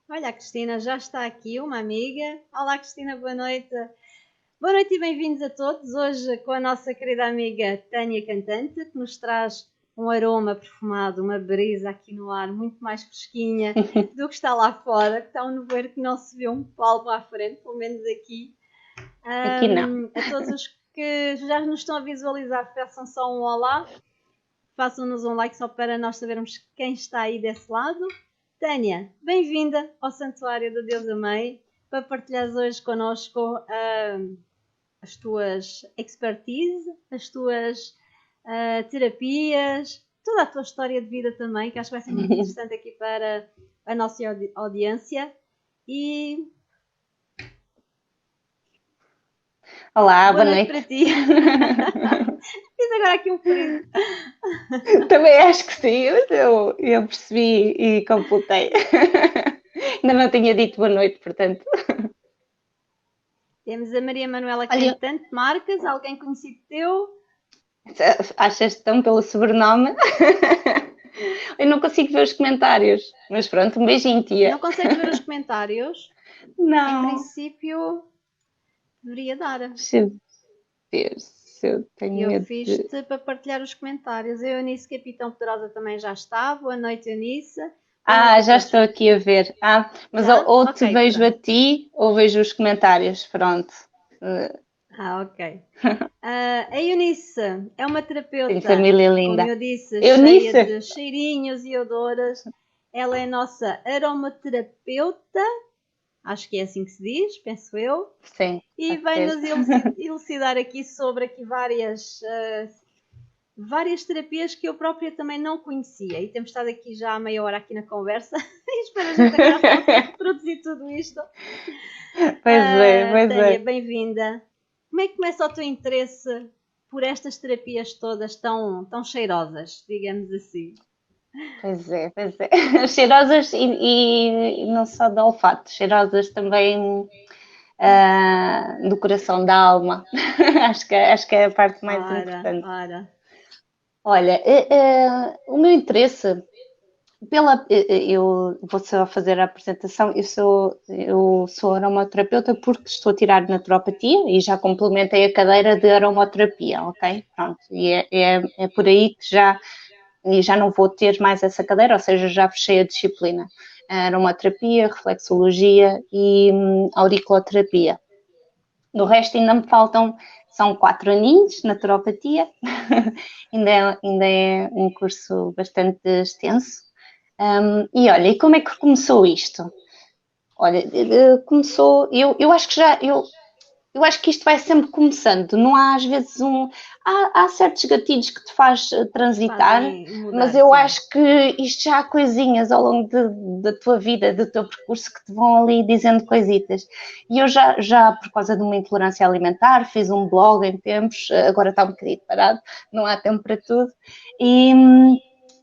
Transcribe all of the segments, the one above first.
Olha, a Cristina já está aqui, uma amiga. Olá, Cristina, boa noite. Boa noite e bem-vindos a todos. Hoje com a nossa querida amiga Tânia Cantante, que nos traz um aroma perfumado, uma brisa aqui no ar, muito mais fresquinha do que está lá fora, que está um nevoeiro que não se vê um palmo à frente, pelo menos aqui. Aqui não. A todos os que já nos estão a visualizar, façam só um olá, façam-nos um like só para nós sabermos quem está aí desse lado. Tânia, bem-vinda ao Santuário da Deusa Mãe para partilhares hoje connosco as tuas expertise, as tuas terapias, toda a tua história de vida também, que acho que vai ser muito interessante aqui para a nossa audiência. E Olá, boa boa noite noite. para ti. Fiz agora aqui um pedido. Também acho que sim, eu percebi e completei. Ainda não tinha dito boa noite, portanto. Temos a Maria Manuela Olha, Cantante Marques, alguém conhecido teu? achas tão pelo sobrenome? Eu não consigo ver os comentários, mas pronto, um beijinho, tia. Não consegues ver os comentários? Em Não, princípio, deveria dar. deixa eu ver se eu tenho Eu medo de. fiz-te para partilhar os comentários. A Eunice Capitão Poderosa também já está. Boa noite, Eunice. Boa noite Ah, a já todos. estou aqui a ver. Mas ou, Já? ou te Ok, vejo a pronto. ti ou vejo os comentários, pronto. Ok. A Eunice é uma Tenho terapeuta, família como linda. eu disse, cheia Eunice? de cheirinhos e odoras. Ela é nossa aromaterapeuta, acho que é assim que se diz, penso eu. Sim, E pode ser. vem-nos elucidar aqui sobre aqui várias terapias que eu própria também não conhecia. E temos estado aqui já há meia hora aqui na conversa e espero a gente acabar de conseguir reproduzir tudo isto. Pois Tânia, é. bem-vinda. Como é que começa o teu interesse por estas terapias todas tão cheirosas, digamos assim? Pois é. Cheirosas e não só do olfato, cheirosas também do coração, da alma. Acho que é a parte mais Ora, importante. ora. Olha, o meu interesse eu vou só fazer a apresentação. Eu sou aromaterapeuta porque estou a tirar naturopatia e já complementei a cadeira de aromaterapia, ok? Pronto, é por aí que já não vou ter mais essa cadeira, ou seja, já fechei a disciplina. Aromaterapia, reflexologia e auriculoterapia. Do resto ainda me faltam, são 4 aninhos, naturopatia, ainda é um curso bastante extenso. E olha, e como é que começou isto? Olha, começou, eu acho que eu acho que isto vai sempre começando, não há às vezes há certos gatilhos que te faz transitar, Fazem mas mudar, eu sim. acho que isto já há coisinhas ao longo da tua vida, do teu percurso, que te vão ali dizendo coisitas. E eu já, por causa de uma intolerância alimentar, fiz um blog em tempos, agora está um bocadinho parado, não há tempo para tudo, e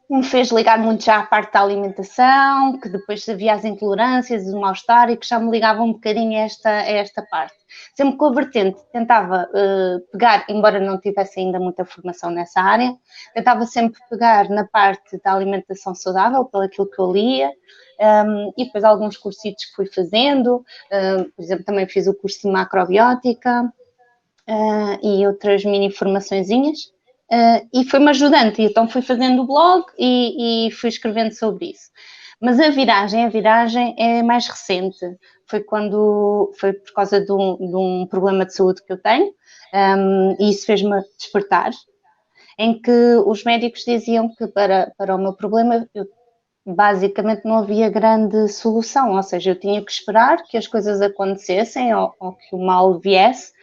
me fez ligar muito já à parte da alimentação, que depois havia as intolerâncias, o mal-estar e que já me ligava um bocadinho a esta parte. Sempre com a vertente, tentava pegar, embora não tivesse ainda muita formação nessa área, tentava sempre pegar na parte da alimentação saudável, pelo aquilo que eu lia, e depois alguns cursitos que fui fazendo, por exemplo, também fiz o curso de macrobiótica, e outras mini formaçõezinhas, e foi-me ajudando. E então fui fazendo o blog e fui escrevendo sobre isso. Mas a viragem é mais recente. Foi por causa de um problema de saúde que eu tenho, e isso fez-me despertar, em que os médicos diziam que para o meu problema basicamente não havia grande solução, ou seja, eu tinha que esperar que as coisas acontecessem ou que o mal viesse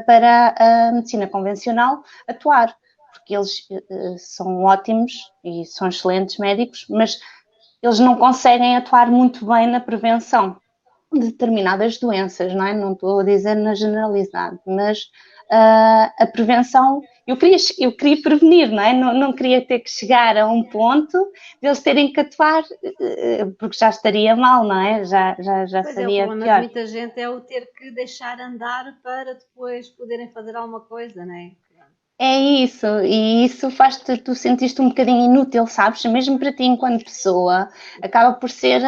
para a medicina convencional atuar, porque eles são ótimos e são excelentes médicos, mas eles não conseguem atuar muito bem na prevenção de determinadas doenças, não é? Não estou a dizer na generalidade, mas a prevenção, eu queria prevenir, não é? Não queria ter que chegar a um ponto de eles terem que atuar, porque já estaria mal, não é? Já Pois é, o seria problema de pior. muita gente é o ter que deixar andar para depois poderem fazer alguma coisa, não é? É isso, e isso faz-te, tu sentiste um bocadinho inútil, sabes? Mesmo para ti, enquanto pessoa, acaba por ser.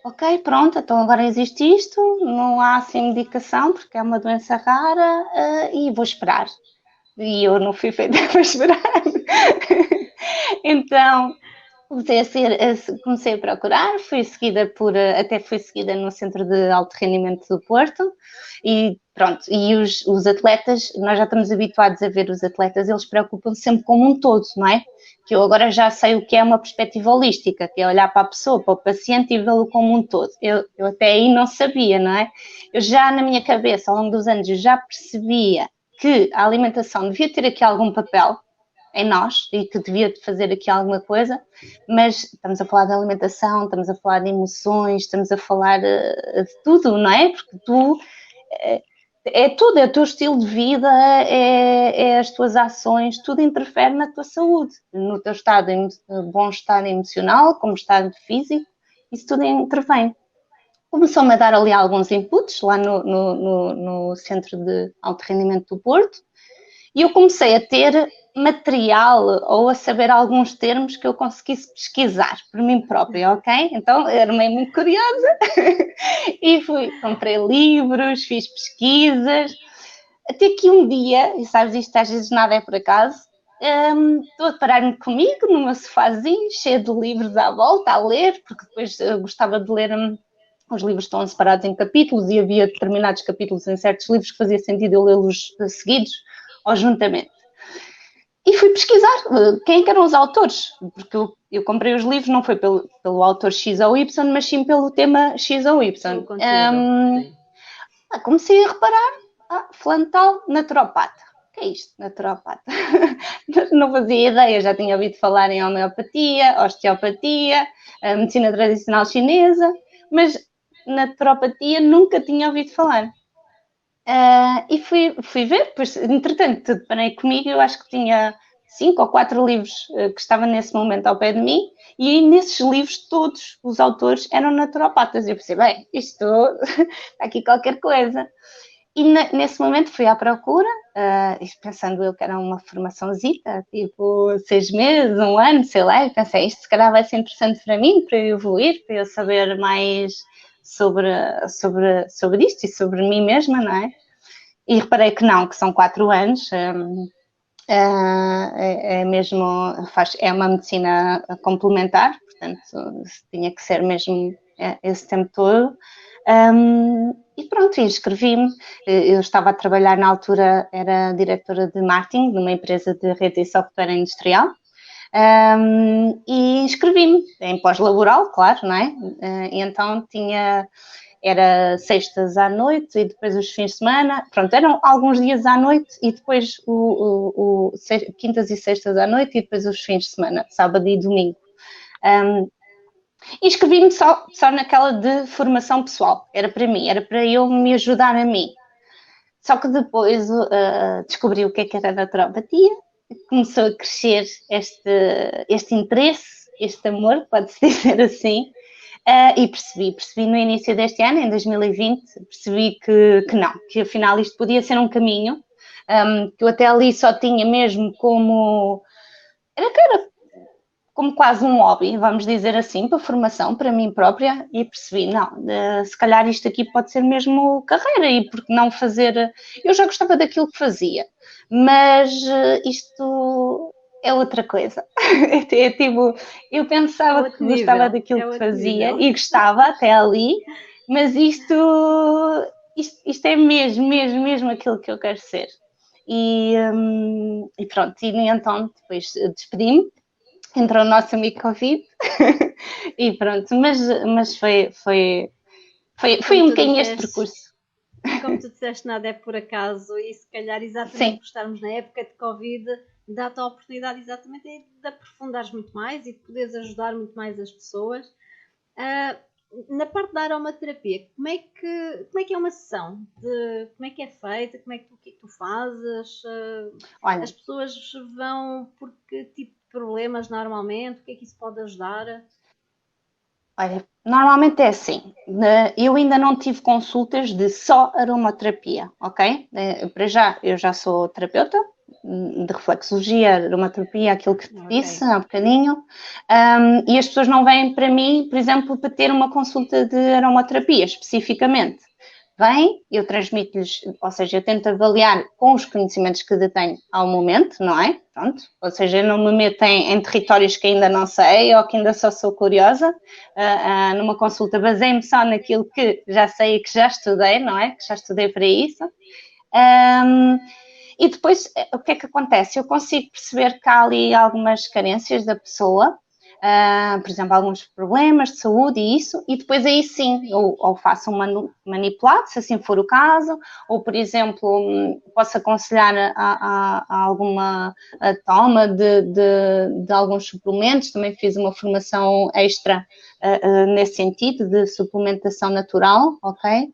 ok, pronto, então agora existe isto, não há assim medicação porque é uma doença rara e vou esperar. E eu não fui feita para esperar. Então comecei a procurar, fui seguida até fui seguida no Centro de Alto Rendimento do Porto e pronto, e os atletas, nós já estamos habituados a ver os atletas, eles preocupam-se sempre como um todo, não é? Que eu agora já sei o que é uma perspectiva holística, que é olhar para a pessoa, para o paciente e vê-lo como um todo. Eu até aí não sabia, não é? Eu já na minha cabeça, ao longo dos anos, eu já percebia que a alimentação devia ter aqui algum papel em nós e que devia fazer aqui alguma coisa, mas estamos a falar de alimentação, estamos a falar de emoções, estamos a falar de tudo, não é? Porque tu é tudo, é o teu estilo de vida, é as tuas ações, tudo interfere na tua saúde, no teu estado de bom-estar emocional, como estado físico, isso tudo intervém. Começou-me a dar ali alguns inputs lá no Centro de Alto Rendimento do Porto e eu comecei a ter material ou a saber alguns termos que eu conseguisse pesquisar por mim própria, ok? Então, era meio muito curiosa e comprei livros, fiz pesquisas, até que um dia, e sabes isto às vezes nada é por acaso, estou a parar-me comigo numa sofazinho, cheio de livros à volta, a ler, porque depois eu gostava de ler, os livros estão separados em capítulos e havia determinados capítulos em certos livros que fazia sentido eu lê-los seguidos ou juntamente. E fui pesquisar quem eram os autores, porque eu comprei os livros não foi pelo autor X ou Y, mas sim pelo tema X ou Y. Comecei a reparar, fulano tal, naturopata. O que é isto, naturopata? Não fazia ideia, já tinha ouvido falar em homeopatia, osteopatia, medicina tradicional chinesa, mas naturopatia nunca tinha ouvido falar. E fui ver, pois, entretanto, deparei comigo, eu acho que tinha 5 ou 4 livros que estavam nesse momento ao pé de mim, e nesses livros todos os autores eram naturopatas. Eu pensei, bem, isto está aqui qualquer coisa. E nesse momento fui à procura, pensando eu que era uma formaçãozita, tipo 6 meses, 1 ano, sei lá, e pensei, isto se calhar vai ser interessante para mim, para eu evoluir, para eu saber mais sobre isto e sobre mim mesma, não é? E reparei que não, que são 4 anos, mesmo, é uma medicina complementar, portanto, tinha que ser mesmo esse tempo todo. E pronto, inscrevi-me. Eu estava a trabalhar na altura, era diretora de marketing numa empresa de rede e software industrial. E inscrevi-me em pós-laboral, claro, não é? E então era sextas à noite e depois os fins de semana, pronto, eram alguns dias à noite e depois quintas e sextas à noite e depois os fins de semana, sábado e domingo. Inscrevi-me só naquela de formação pessoal, era para mim, era para eu me ajudar a mim. Só que depois descobri o que era a naturopatia, começou a crescer este interesse, este amor, pode-se dizer assim, e percebi no início deste ano, em 2020, percebi que não, que afinal isto podia ser um caminho, que eu até ali só tinha mesmo como quase um hobby, vamos dizer assim, para formação, para mim própria, e percebi, não, se calhar isto aqui pode ser mesmo carreira, e porque não fazer... Eu já gostava daquilo que fazia, mas isto é outra coisa. Tipo, eu pensava que gostava daquilo que fazia, e gostava até ali, mas isto é mesmo aquilo que eu quero ser. E pronto, e então depois despedi-me, entrou o nosso amigo Covid e pronto, mas foi um bocadinho este percurso. Como tu disseste, nada é por acaso e se calhar exatamente por estarmos na época de Covid dá-te a oportunidade exatamente de aprofundares muito mais e de poderes ajudar muito mais as pessoas. Na parte da aromaterapia, como é que é uma sessão? Como é que é feita? O que é que tu fazes? As pessoas vão por que tipo de problemas normalmente? O que é que isso pode ajudar? Olha, normalmente é assim, eu ainda não tive consultas de só aromaterapia, ok? Para já, eu já sou terapeuta, de reflexologia, aromaterapia, aquilo que te disse há bocadinho, e as pessoas não vêm para mim, por exemplo, para ter uma consulta de aromaterapia especificamente. Vêm, eu transmito-lhes, ou seja, eu tento avaliar com os conhecimentos que detenho ao momento, não é? Pronto. Ou seja, eu não me meto em territórios que ainda não sei ou que ainda só sou curiosa. Numa consulta baseio-me só naquilo que já sei e que já estudei, não é? Que já estudei para isso. E depois, o que é que acontece? Eu consigo perceber que há ali algumas carências da pessoa, por exemplo, alguns problemas de saúde e isso, e depois aí sim, ou faço um manipulado, se assim for o caso, ou, por exemplo, posso aconselhar a alguma toma de alguns suplementos, também fiz uma formação extra nesse sentido, de suplementação natural, ok?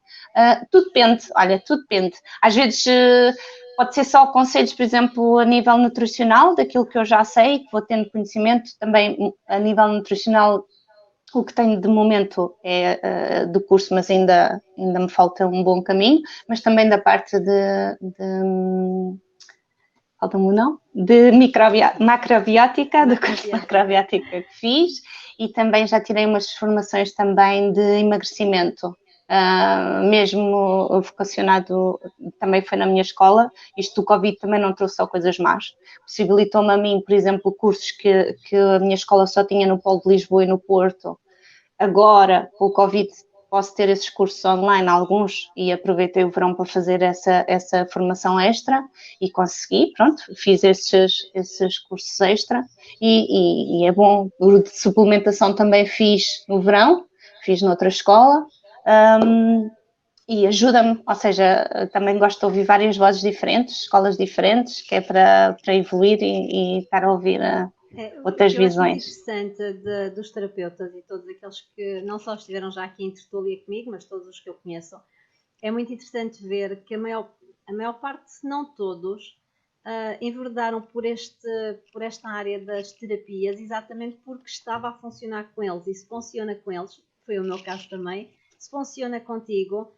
Tudo depende, olha, tudo depende. Às vezes pode ser só conselhos, por exemplo, a nível nutricional, daquilo que eu já sei, que vou tendo conhecimento também a nível nutricional. O que tenho de momento é do curso, mas ainda me falta um bom caminho, mas também da parte falta-me não? De macrobiótica, do curso de macrobiótica que fiz, e também já tirei umas formações também de emagrecimento. Mesmo vocacionado, também foi na minha escola. Isto do Covid também não trouxe só coisas más. Possibilitou-me a mim, por exemplo, cursos que a minha escola só tinha no Polo de Lisboa e no Porto. Agora, com o Covid, posso ter esses cursos online, alguns, e aproveitei o verão para fazer essa formação extra e consegui, pronto, fiz esses cursos extra e é bom. O de suplementação também fiz no verão, fiz noutra escola. E ajuda-me, ou seja, também gosto de ouvir várias vozes diferentes, escolas diferentes, que é para evoluir e estar a ouvir outras o que eu acho muito visões. interessante dos terapeutas e todos aqueles que não só estiveram já aqui em tertúlia comigo, mas todos os que eu conheço, é muito interessante ver que a maior parte, se não todos, enverdaram por esta área das terapias exatamente porque estava a funcionar com eles, e se funciona com eles, foi o meu caso também, se funciona contigo,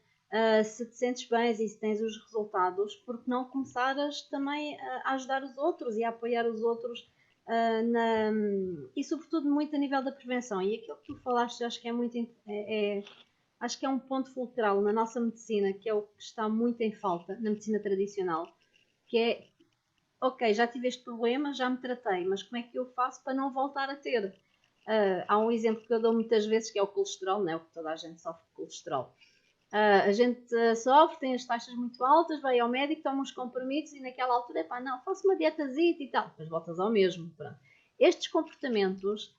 se te sentes bem e se tens os resultados, porque não começares também a ajudar os outros e a apoiar os outros, e sobretudo muito a nível da prevenção. E aquilo que tu falaste, acho que é muito acho que é um ponto fulcral na nossa medicina, que é o que está muito em falta na medicina tradicional, que é, ok, já tive este problema, já me tratei, mas como é que eu faço para não voltar a ter? Há um exemplo que eu dou muitas vezes, que é o colesterol, né? O que toda a gente sofre de colesterol. A gente sofre, tem as taxas muito altas, vai ao médico, toma uns comprimidos e naquela altura, epá, não, faço uma dietazita e tal, depois voltas ao mesmo. Pronto. Estes comportamentos,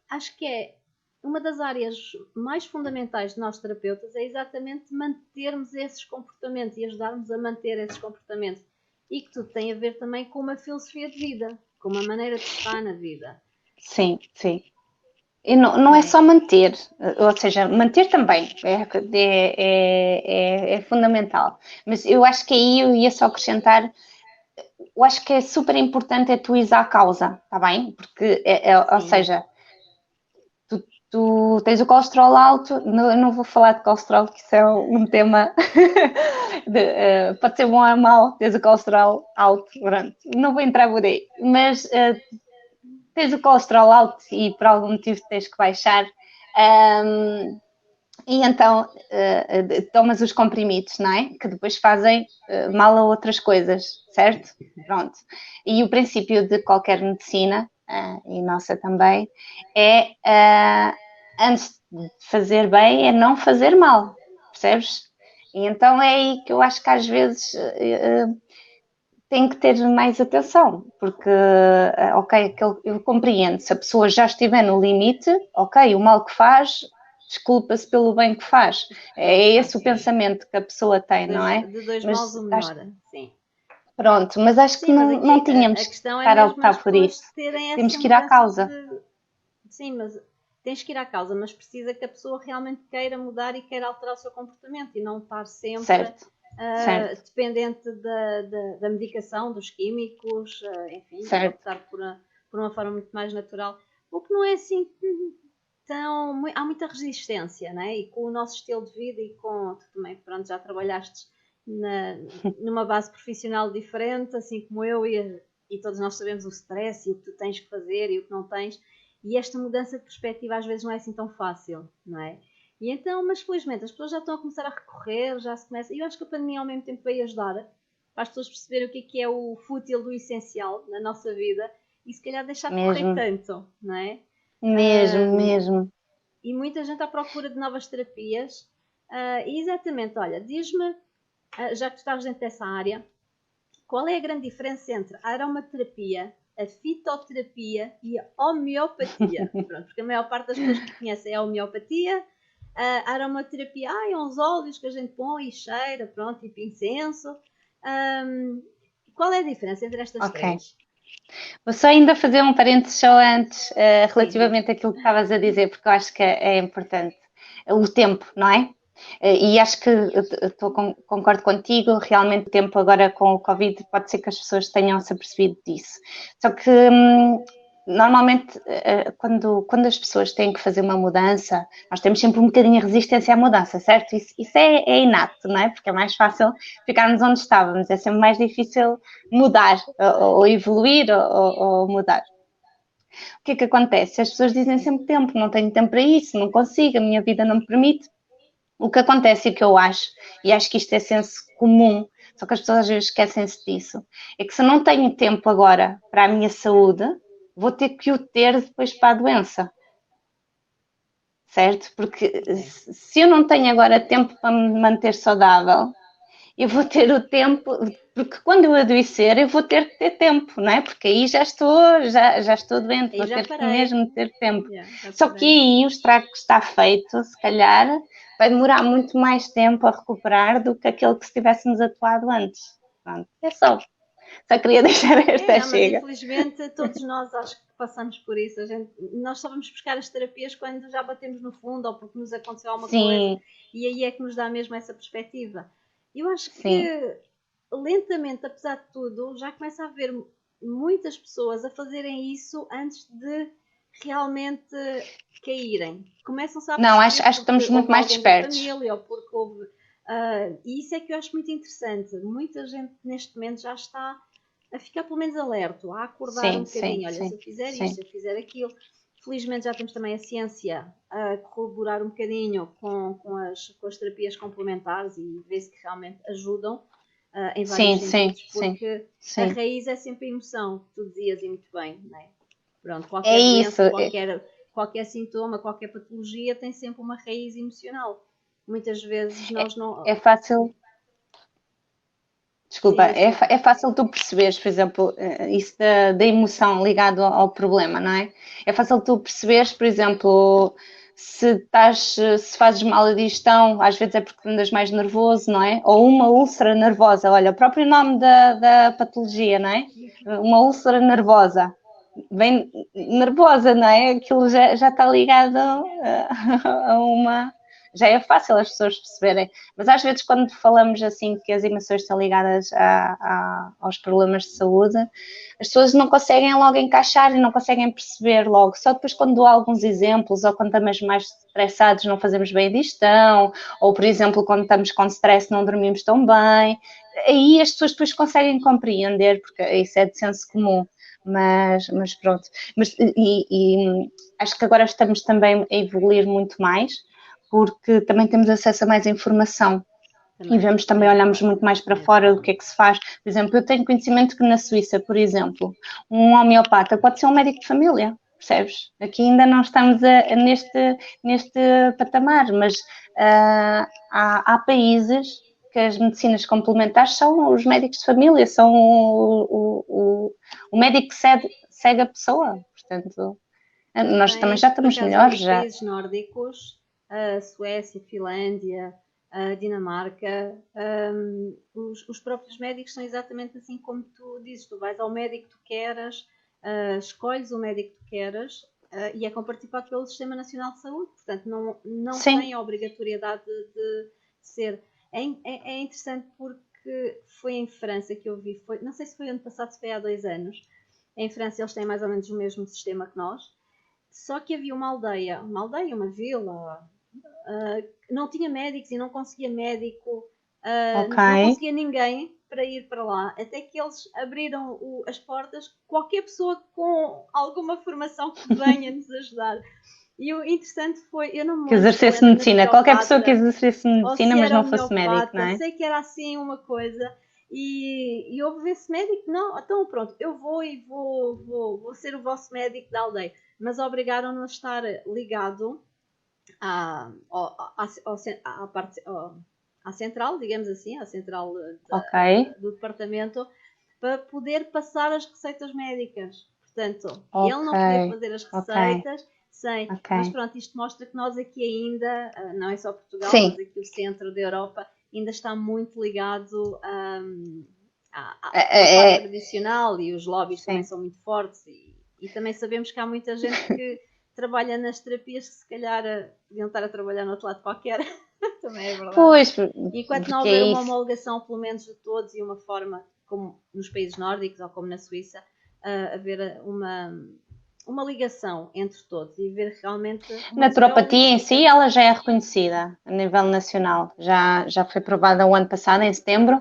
acho que é uma das áreas mais fundamentais de nós terapeutas, é exatamente mantermos esses comportamentos e ajudarmos a manter esses comportamentos. E que tudo tem a ver também com uma filosofia de vida, com uma maneira de estar na vida. Sim, sim. E não é só manter, ou seja, manter também é fundamental. Mas eu acho que aí eu ia só acrescentar, eu acho que é super importante é tu ires à causa, está bem? Porque, ou seja, tu tens o colesterol alto, eu não vou falar de colesterol, que isso é um tema, pode ser bom ou mau, tens o colesterol alto, pronto, não vou entrar por aí, mas tens o colesterol alto e por algum motivo tens que baixar, e então tomas os comprimidos, não é? Que depois fazem mal a outras coisas, certo? Pronto. E o princípio de qualquer medicina, e nossa também, é antes de fazer bem, é não fazer mal, percebes? E então é aí que eu acho que às vezes tem que ter mais atenção, porque, ok, eu compreendo, se a pessoa já estiver no limite, ok, o mal que faz, desculpa-se pelo bem que faz. É esse o pensamento que a pessoa tem, não é? De dois males Mas o menor, sim. pronto, mas acho que Sim, mas não aqui tínhamos a que questão é estar a mesmo as lutar por pessoas isso. terem Temos essa que ir à mudança causa. Sim, mas tens que ir à causa, mas precisa que a pessoa realmente queira mudar e queira alterar o seu comportamento e não estar sempre Certo. dependente da medicação, dos químicos, enfim, Certo. optar por uma forma muito mais natural. O que não é assim tão. Há muita resistência, né? E com o nosso estilo de vida e com. Tu também, pronto, já trabalhaste numa base profissional diferente, assim como eu, e todos nós sabemos o stress e o que tu tens que fazer e o que não tens, e esta mudança de perspectiva às vezes não é assim tão fácil, não é? E então, mas felizmente as pessoas já estão a começar a recorrer, já se começa, e eu acho que a pandemia ao mesmo tempo veio ajudar para as pessoas perceberem o que é o fútil do essencial na nossa vida e se calhar deixar de correr Mesmo, tanto, não é? mesmo, mesmo. E muita gente à procura de novas terapias. E exatamente, olha, diz-me, já que tu estás dentro dessa área, qual é a grande diferença entre a aromaterapia, a fitoterapia e a homeopatia? Pronto, porque a maior parte das pessoas que conhecem é a homeopatia, a aromaterapia, é uns óleos que a gente põe e cheira, pronto, tipo incenso. Qual é a diferença entre estas Ok. três? Vou só ainda fazer um parênteses só antes, Diz, diz. relativamente àquilo que estavas a dizer, porque eu acho que é importante. O tempo, não é? E acho que concordo contigo, realmente o tempo agora com o Covid pode ser que as pessoas tenham se apercebido disso. Só que normalmente quando as pessoas têm que fazer uma mudança, nós temos sempre um bocadinho de resistência à mudança, certo? Isso é inato, não é? Porque é mais fácil ficarmos onde estávamos, é sempre mais difícil mudar, ou evoluir, ou mudar. O que é que acontece? As pessoas dizem sempre tempo, não tenho tempo para isso, não consigo, a minha vida não me permite. O que acontece e o que eu acho, e acho que isto é senso comum, só que as pessoas às vezes esquecem-se disso, é que se eu não tenho tempo agora para a minha saúde, vou ter que o ter depois para a doença, certo? Porque Ok. se eu não tenho agora tempo para me manter saudável, eu vou ter o tempo, porque quando eu adoecer, eu vou ter que ter tempo, não é? Porque aí já estou doente, Aí vou já ter que parei. mesmo ter tempo. Já Só que parei. aí o estrago que está feito, se calhar, vai demorar muito mais tempo a recuperar do que aquele que se tivéssemos atuado antes. Pronto, é só queria deixar esta Não, mas chega. infelizmente todos nós acho que passamos por isso. Nós só vamos buscar as terapias quando já batemos no fundo ou porque nos aconteceu alguma coisa Sim, e aí é que nos dá mesmo essa perspectiva. Eu acho sim. que lentamente, apesar de tudo, já começa a haver muitas pessoas a fazerem isso antes de realmente caírem. Começam-se a Não, perceber acho que porque estamos muito houve mais alguém da despertos. família ou porque houve. E isso é que eu acho muito interessante. Muita gente neste momento já está a ficar pelo menos alerta, a acordar um Sim, sim, bocadinho. Olha, se sim, eu fizer isto, sim. se eu fizer aquilo. Felizmente já temos também a ciência a corroborar um bocadinho com as terapias complementares e ver-se que realmente ajudam em vários Sim, sim, sentidos, sim, porque a sim. raiz é sempre a emoção, que tu dizias e muito bem, não é? Pronto, É qualquer isso. doença, qualquer sintoma, qualquer patologia tem sempre uma raiz emocional. Muitas vezes É, nós não. é fácil. Sim, Desculpa, diz tu. é fácil tu perceberes, por exemplo, isso da emoção ligado ao problema, não é? É fácil tu perceberes, por exemplo, se fazes mal a digestão, às vezes é porque andas mais nervoso, não é? Ou uma úlcera nervosa, olha, o próprio nome da patologia, não é? Uma úlcera nervosa, bem nervosa, não é? Aquilo já está ligado a uma. Já é fácil as pessoas perceberem, mas às vezes, quando falamos assim que as emoções estão ligadas aos problemas de saúde, as pessoas não conseguem logo encaixar e não conseguem perceber logo. Só depois, quando dou alguns exemplos, ou quando estamos mais estressados, não fazemos bem a digestão, ou por exemplo, quando estamos com stress, não dormimos tão bem. Aí as pessoas depois conseguem compreender, porque isso é de senso comum. Mas pronto. E acho que agora estamos também a evoluir muito mais, porque também temos acesso a mais informação e Também, vemos também, também é olhamos verdade. muito mais para Também é fora do verdade. que é que se faz. Por exemplo, eu tenho conhecimento que na Suíça, por exemplo, um homeopata pode ser um médico de família, percebes? Aqui ainda não estamos neste patamar, mas há países que as medicinas complementares são os médicos de família, são o médico que segue a pessoa. Portanto, Tu nós também já tens, por estamos acaso, olha, melhores, os já. países nórdicos, a Suécia, Finlândia, a Dinamarca, os próprios médicos são exatamente assim como tu dizes. Tu vais ao médico que tu queras, escolhes o médico que tu queras e é compartilhado pelo Sistema Nacional de Saúde. Portanto, não Sim, tem a obrigatoriedade de ser. É interessante porque foi em França que eu vi, não sei se foi ano passado, se foi há 2 anos. Em França eles têm mais ou menos o mesmo sistema que nós, só que havia uma vila, não tinha médicos e não conseguia médico Ok. Não conseguia ninguém para ir para lá, até que eles abriram as portas, qualquer pessoa com alguma formação que venha nos ajudar. E o interessante foi, eu não me Que lembro se ele exercesse era medicina. Qualquer pessoa que naturopata exercesse ou medicina, se mas era não fosse médico, não homeopata, é? sei que era assim uma coisa. E houve esse médico, não, então pronto, eu vou e vou ser o vosso médico da aldeia. Mas obrigaram-no a estar ligado à parte, à central, digamos assim, à central Ok. do departamento, para poder passar as receitas médicas. Portanto, ele Ok. não podia fazer as Ok. receitas sem. Ok. Mas pronto, isto mostra que nós aqui ainda, não é só Portugal, Sim. mas aqui o centro da Europa, ainda está muito ligado à parte É, tradicional e os lobbies também sim. são muito fortes. E também sabemos que há muita gente que trabalha nas terapias que se calhar deviam estar a trabalhar no outro lado qualquer. Também é verdade. Pois, Enquanto não porque houver é uma isso. homologação, pelo menos de todos, e uma forma, como nos países nórdicos ou como na Suíça, haver uma ligação entre todos e ver realmente uma Naturopatia em si, holística. ela já é reconhecida a nível nacional. Já foi aprovada o ano passado, em setembro.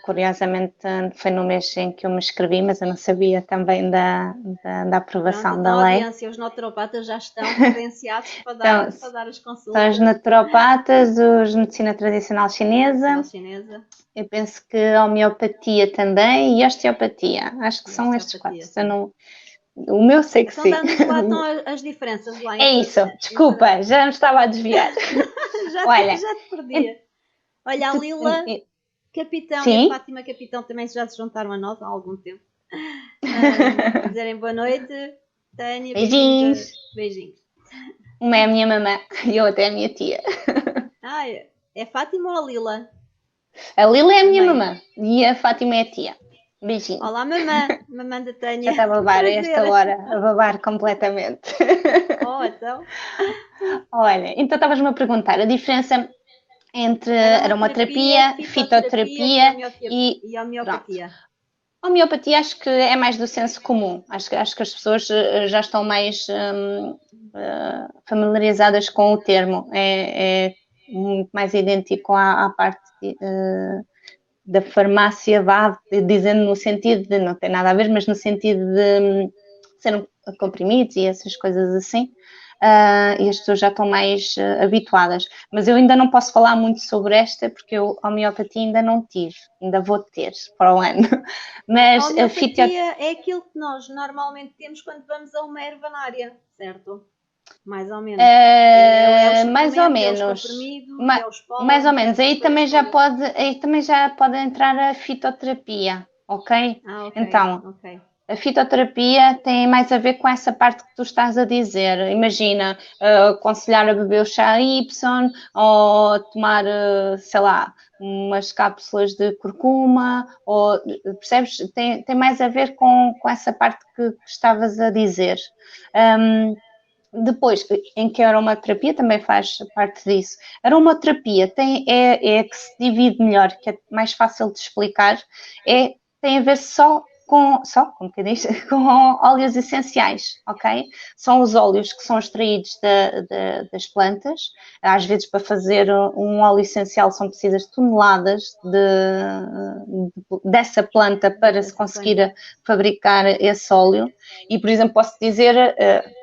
Curiosamente, foi no mês em que eu me inscrevi, mas eu não sabia também da Pronto, aprovação então, da lei. audiência, os naturopatas já estão credenciados para Então, dar as são os consultas. naturopatas, os de medicina tradicional Tradicional chinesa. chinesa Eu penso que a homeopatia também e a osteopatia. Acho que e são estes quatro. osteopatia, sim. O meu sei que Então sim. dá-nos lá então as diferenças lá É isso. Desculpa, já me estava a desviar. Olha, já te perdi. Olha, a tu- Lila Capitão e a sim. Fátima Capitão também já se juntaram a nós há algum tempo. A dizerem boa noite. Tânia, bem-vinda. Beijinhos. Beijinhos. Uma é a minha mamã e a outra é a minha tia. Ah, é Fátima ou a Lila? A Lila é a A minha mãe. mamã e a Fátima é a tia. Beijinho. Olá, mamã. Mamã da Já Tânia. estava a Que babar a esta prazer. hora, a babar completamente. Oh, então. Olha, então estavas-me a perguntar a diferença entre Aromaterapia, aromaterapia, fitoterapia fitoterapia e e pronto. homeopatia. A homeopatia acho que é mais do senso comum. Acho que as pessoas já estão mais familiarizadas com o termo. É muito mais idêntico à parte da farmácia, vá, dizendo no sentido de não ter nada a ver, mas no sentido de ser comprimidos e essas coisas assim. E as pessoas já estão mais habituadas. Mas eu ainda não posso falar muito sobre esta, porque eu a homeopatia ainda não tive, ainda vou ter para o ano. A Mas a homeopatia é aquilo que nós normalmente temos quando vamos a uma ervanária, certo? Mais ou menos. É o mais ou suplemento, é os menos. comprimidos, é os Mais ou pólenes, é menos. essas coisas todas. Aí também já pode entrar a fitoterapia, ok? Ah, ok, Então, ok. a fitoterapia tem mais a ver com essa parte que tu estás a dizer. Imagina, aconselhar a beber o chá Y ou tomar, sei lá, umas cápsulas de curcuma, ou percebes? Tem mais a ver com essa parte que estavas a dizer. Depois, em que a aromaterapia também faz parte disso. A aromaterapia é que se divide melhor, que é mais fácil de explicar, tem a ver como que diz, com óleos essenciais, ok? São os óleos que são extraídos das plantas. Às vezes, para fazer um óleo essencial, são precisas toneladas dessa planta para se conseguir fabricar esse óleo. E, por exemplo, posso dizer,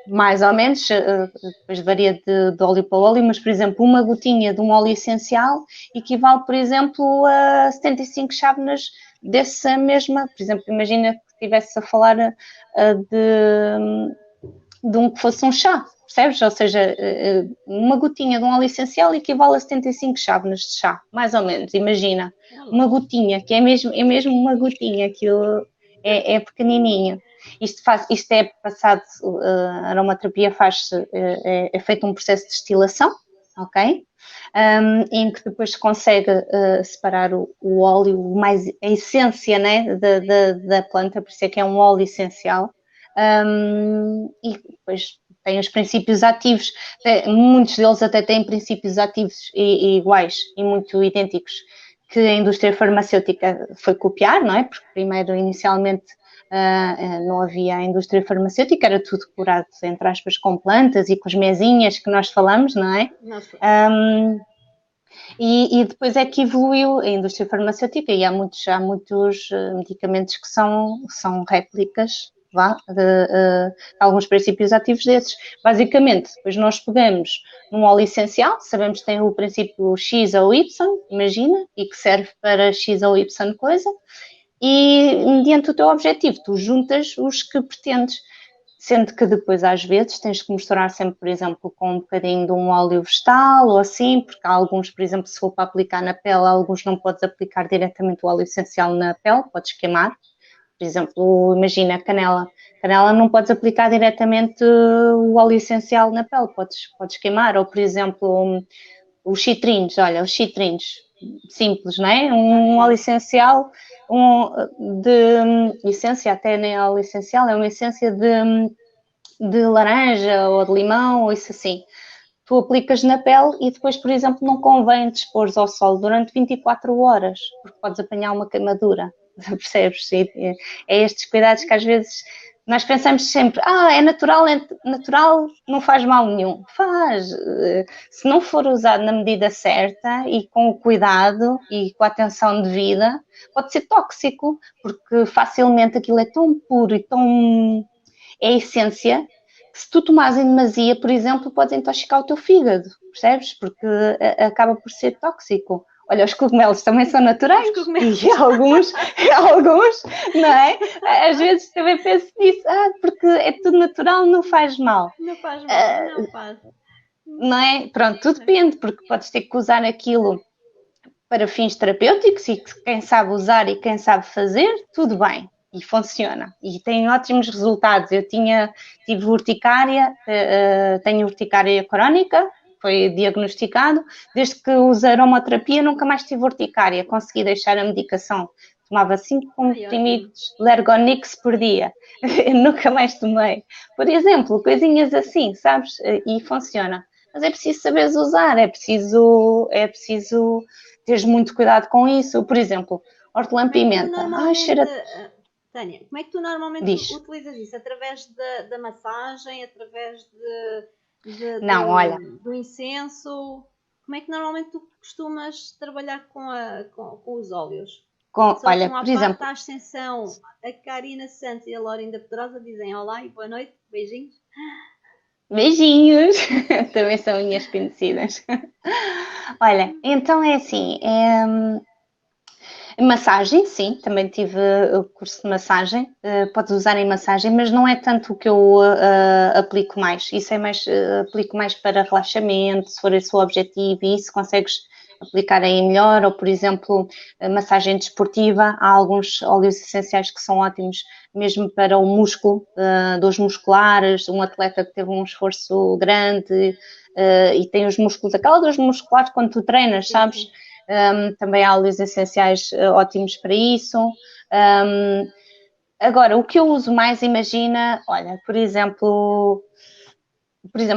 mais ou menos, depois varia de óleo para óleo, mas, por exemplo, uma gotinha de um óleo essencial equivale, por exemplo, a 75 chávenas dessa mesma, por exemplo, imagina que estivesse a falar de um que fosse um chá, percebes? Ou seja, uma gotinha de um óleo essencial equivale a 75 chávenas de chá, mais ou menos, imagina. Uma gotinha, que é mesmo uma gotinha, aquilo é pequenininho. Isto é passado, a aromaterapia é feito um processo de destilação, ok? Em que depois se consegue separar o óleo, a essência, né, da planta, por isso é que é um óleo essencial. E depois tem os princípios ativos, muitos deles até têm princípios ativos iguais e muito idênticos que a indústria farmacêutica foi copiar, não é? Porque primeiro, inicialmente, não havia a indústria farmacêutica, era tudo curado, entre aspas, com plantas e com as mesinhas que nós falamos, não é? E depois é que evoluiu a indústria farmacêutica e há muitos medicamentos que são réplicas, de alguns princípios ativos desses. Basicamente, depois nós pegamos num óleo essencial, sabemos que tem o princípio X ou Y, imagina, e que serve para X ou Y coisa, e mediante o teu objetivo, tu juntas os que pretendes. Sendo que depois, às vezes, tens que misturar sempre, por exemplo, com um bocadinho de um óleo vegetal ou assim, porque há alguns, por exemplo, se for para aplicar na pele, alguns não podes aplicar diretamente o óleo essencial na pele, podes queimar. Por exemplo, imagina a canela. Canela não podes aplicar diretamente o óleo essencial na pele, podes queimar. Ou, por exemplo, os citrinos, olha, os citrinos, simples, não é? Um óleo essencial, de essência, até nem é óleo essencial, é uma essência de laranja ou de limão, ou isso assim. Tu aplicas na pele e depois, por exemplo, não convém te expor ao sol durante 24 horas, porque podes apanhar uma queimadura, percebes? É estes cuidados que às vezes nós pensamos sempre, é natural, não faz mal nenhum. Faz. Se não for usado na medida certa e com o cuidado e com a atenção devida, pode ser tóxico, porque facilmente aquilo é tão puro e tão... É a essência que se tu tomares em demasia, por exemplo, podes intoxicar o teu fígado, percebes? Porque acaba por ser tóxico. Olha, os cogumelos também são naturais e alguns, não é? Às vezes também penso nisso, porque é tudo natural, não faz mal. Não faz mal, não faz. Não é? Pronto, tudo depende, porque podes ter que usar aquilo para fins terapêuticos e quem sabe usar e quem sabe fazer, tudo bem. E funciona. E tem ótimos resultados. Eu tive urticária, tenho urticária crónica, foi diagnosticado. Desde que usei aromaterapia, nunca mais tive urticária. Consegui deixar a medicação. Tomava 5 comprimidos Lergonix por dia. Nunca mais tomei. Por exemplo, coisinhas assim, sabes? E funciona. Mas é preciso saberes usar, é preciso teres muito cuidado com isso. Por exemplo, hortelã-pimenta. Cheira... Tânia, como é que tu normalmente utilizas isso? Através da massagem? Através do incenso? Como é que normalmente tu costumas trabalhar com os óleos? Olha, por exemplo... A Ascensão, a Karina Santos e a Lorinda Pedrosa dizem olá e boa noite, beijinhos. Beijinhos! Também são minhas conhecidas. Olha, então é assim, massagem, sim, também tive o curso de massagem, podes usar em massagem, mas não é tanto o que eu aplico mais, isso é mais, aplico mais para relaxamento, se for esse o objetivo, e isso consegues aplicar aí melhor, ou por exemplo, massagem desportiva, há alguns óleos essenciais que são ótimos mesmo para o músculo, dores musculares, um atleta que teve um esforço grande e tem os músculos, aquela dores musculares quando tu treinas, sabes? Também há óleos essenciais ótimos para isso. Agora, o que eu uso mais, imagina, olha, por exemplo,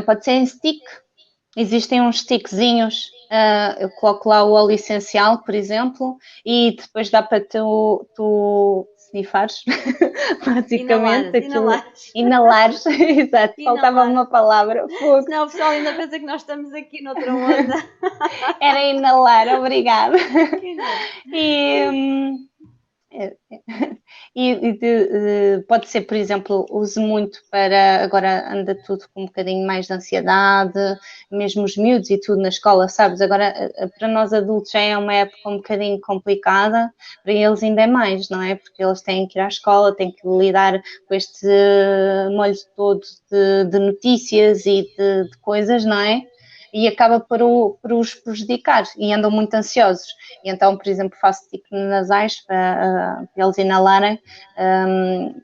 pode ser em stick. Existem uns stickzinhos, eu coloco lá o óleo essencial, por exemplo, e depois dá para tu sniffares, basicamente. Inalares, exato, faltava uma palavra. Senão o pessoal ainda pensa que nós estamos aqui noutra onda. Era inalar, obrigada. Pode ser, por exemplo, uso muito para, agora anda tudo com um bocadinho mais de ansiedade, mesmo os miúdos e tudo na escola, sabes? Agora, para nós adultos já é uma época um bocadinho complicada, para eles ainda é mais, não é? Porque eles têm que ir à escola, têm que lidar com este molho todo de notícias e de coisas, não é? E acaba por os prejudicar e andam muito ansiosos. E então, por exemplo, faço tipo nasais para eles inalarem,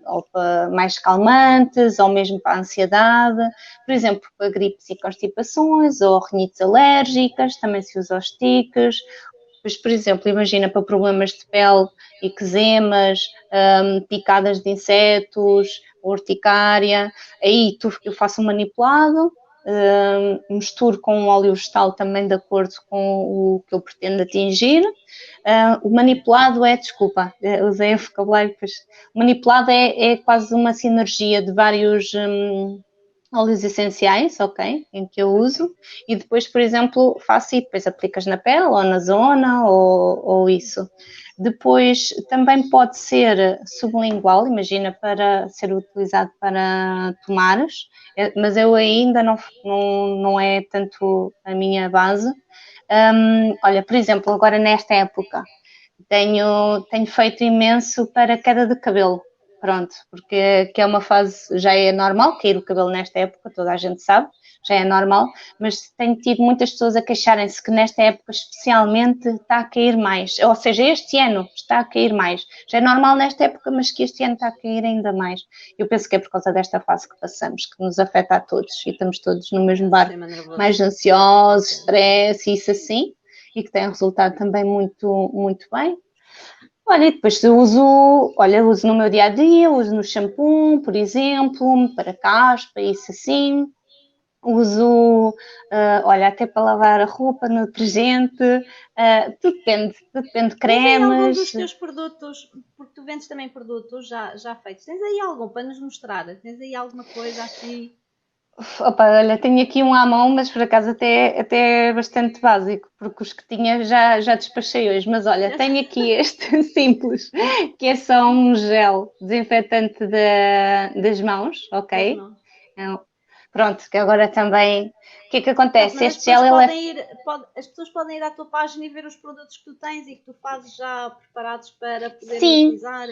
ou para mais calmantes, ou mesmo para a ansiedade, por exemplo, para gripes e constipações, ou rinites alérgicas, também se usa os tiques. Mas, por exemplo, imagina para problemas de pele, eczemas, picadas de insetos, urticária, aí eu faço um manipulado, misturo com um óleo vegetal também de acordo com o que eu pretendo atingir. O manipulado usei o vocabulário, pois, o manipulado é quase uma sinergia de vários óleos essenciais, ok, em que eu uso, e depois, por exemplo, faço e depois aplicas na pele ou na zona ou isso. Depois também pode ser sublingual, imagina, para ser utilizado para tomares, mas eu ainda não é tanto a minha base. Olha, por exemplo, agora nesta época, tenho feito imenso para queda de cabelo. Pronto, porque que é uma fase, já é normal cair o cabelo nesta época, toda a gente sabe, já é normal, mas tenho tido muitas pessoas a queixarem-se que nesta época especialmente está a cair mais, ou seja, este ano está a cair mais. Já é normal nesta época, mas que este ano está a cair ainda mais. Eu penso que é por causa desta fase que passamos, que nos afeta a todos e estamos todos no mesmo barco, mais ansiosos, stress, isso assim, e que tem resultado também muito, muito bem. Olha, e depois uso no meu dia a dia, uso no shampoo, por exemplo, para caspa, isso assim. Uso, olha, até para lavar a roupa no detergente, tudo depende de Tens aí algum cremes. dos teus produtos, porque tu vendes também produtos já feitos, tens aí algum para nos mostrar? Tens aí alguma coisa assim? Opa, olha, tenho aqui um à mão, mas por acaso até é bastante básico, porque os que tinha já despachei hoje. Mas olha, tenho aqui este simples, que é só um gel desinfetante das mãos, Das ok? mãos. É pronto, que agora também. O que é que Pronto, acontece? mas as Este pessoas gel, ele é. podem ir, as pessoas podem ir à tua página e ver os produtos que tu tens e que tu fazes já preparados para poderem Sim, utilizar.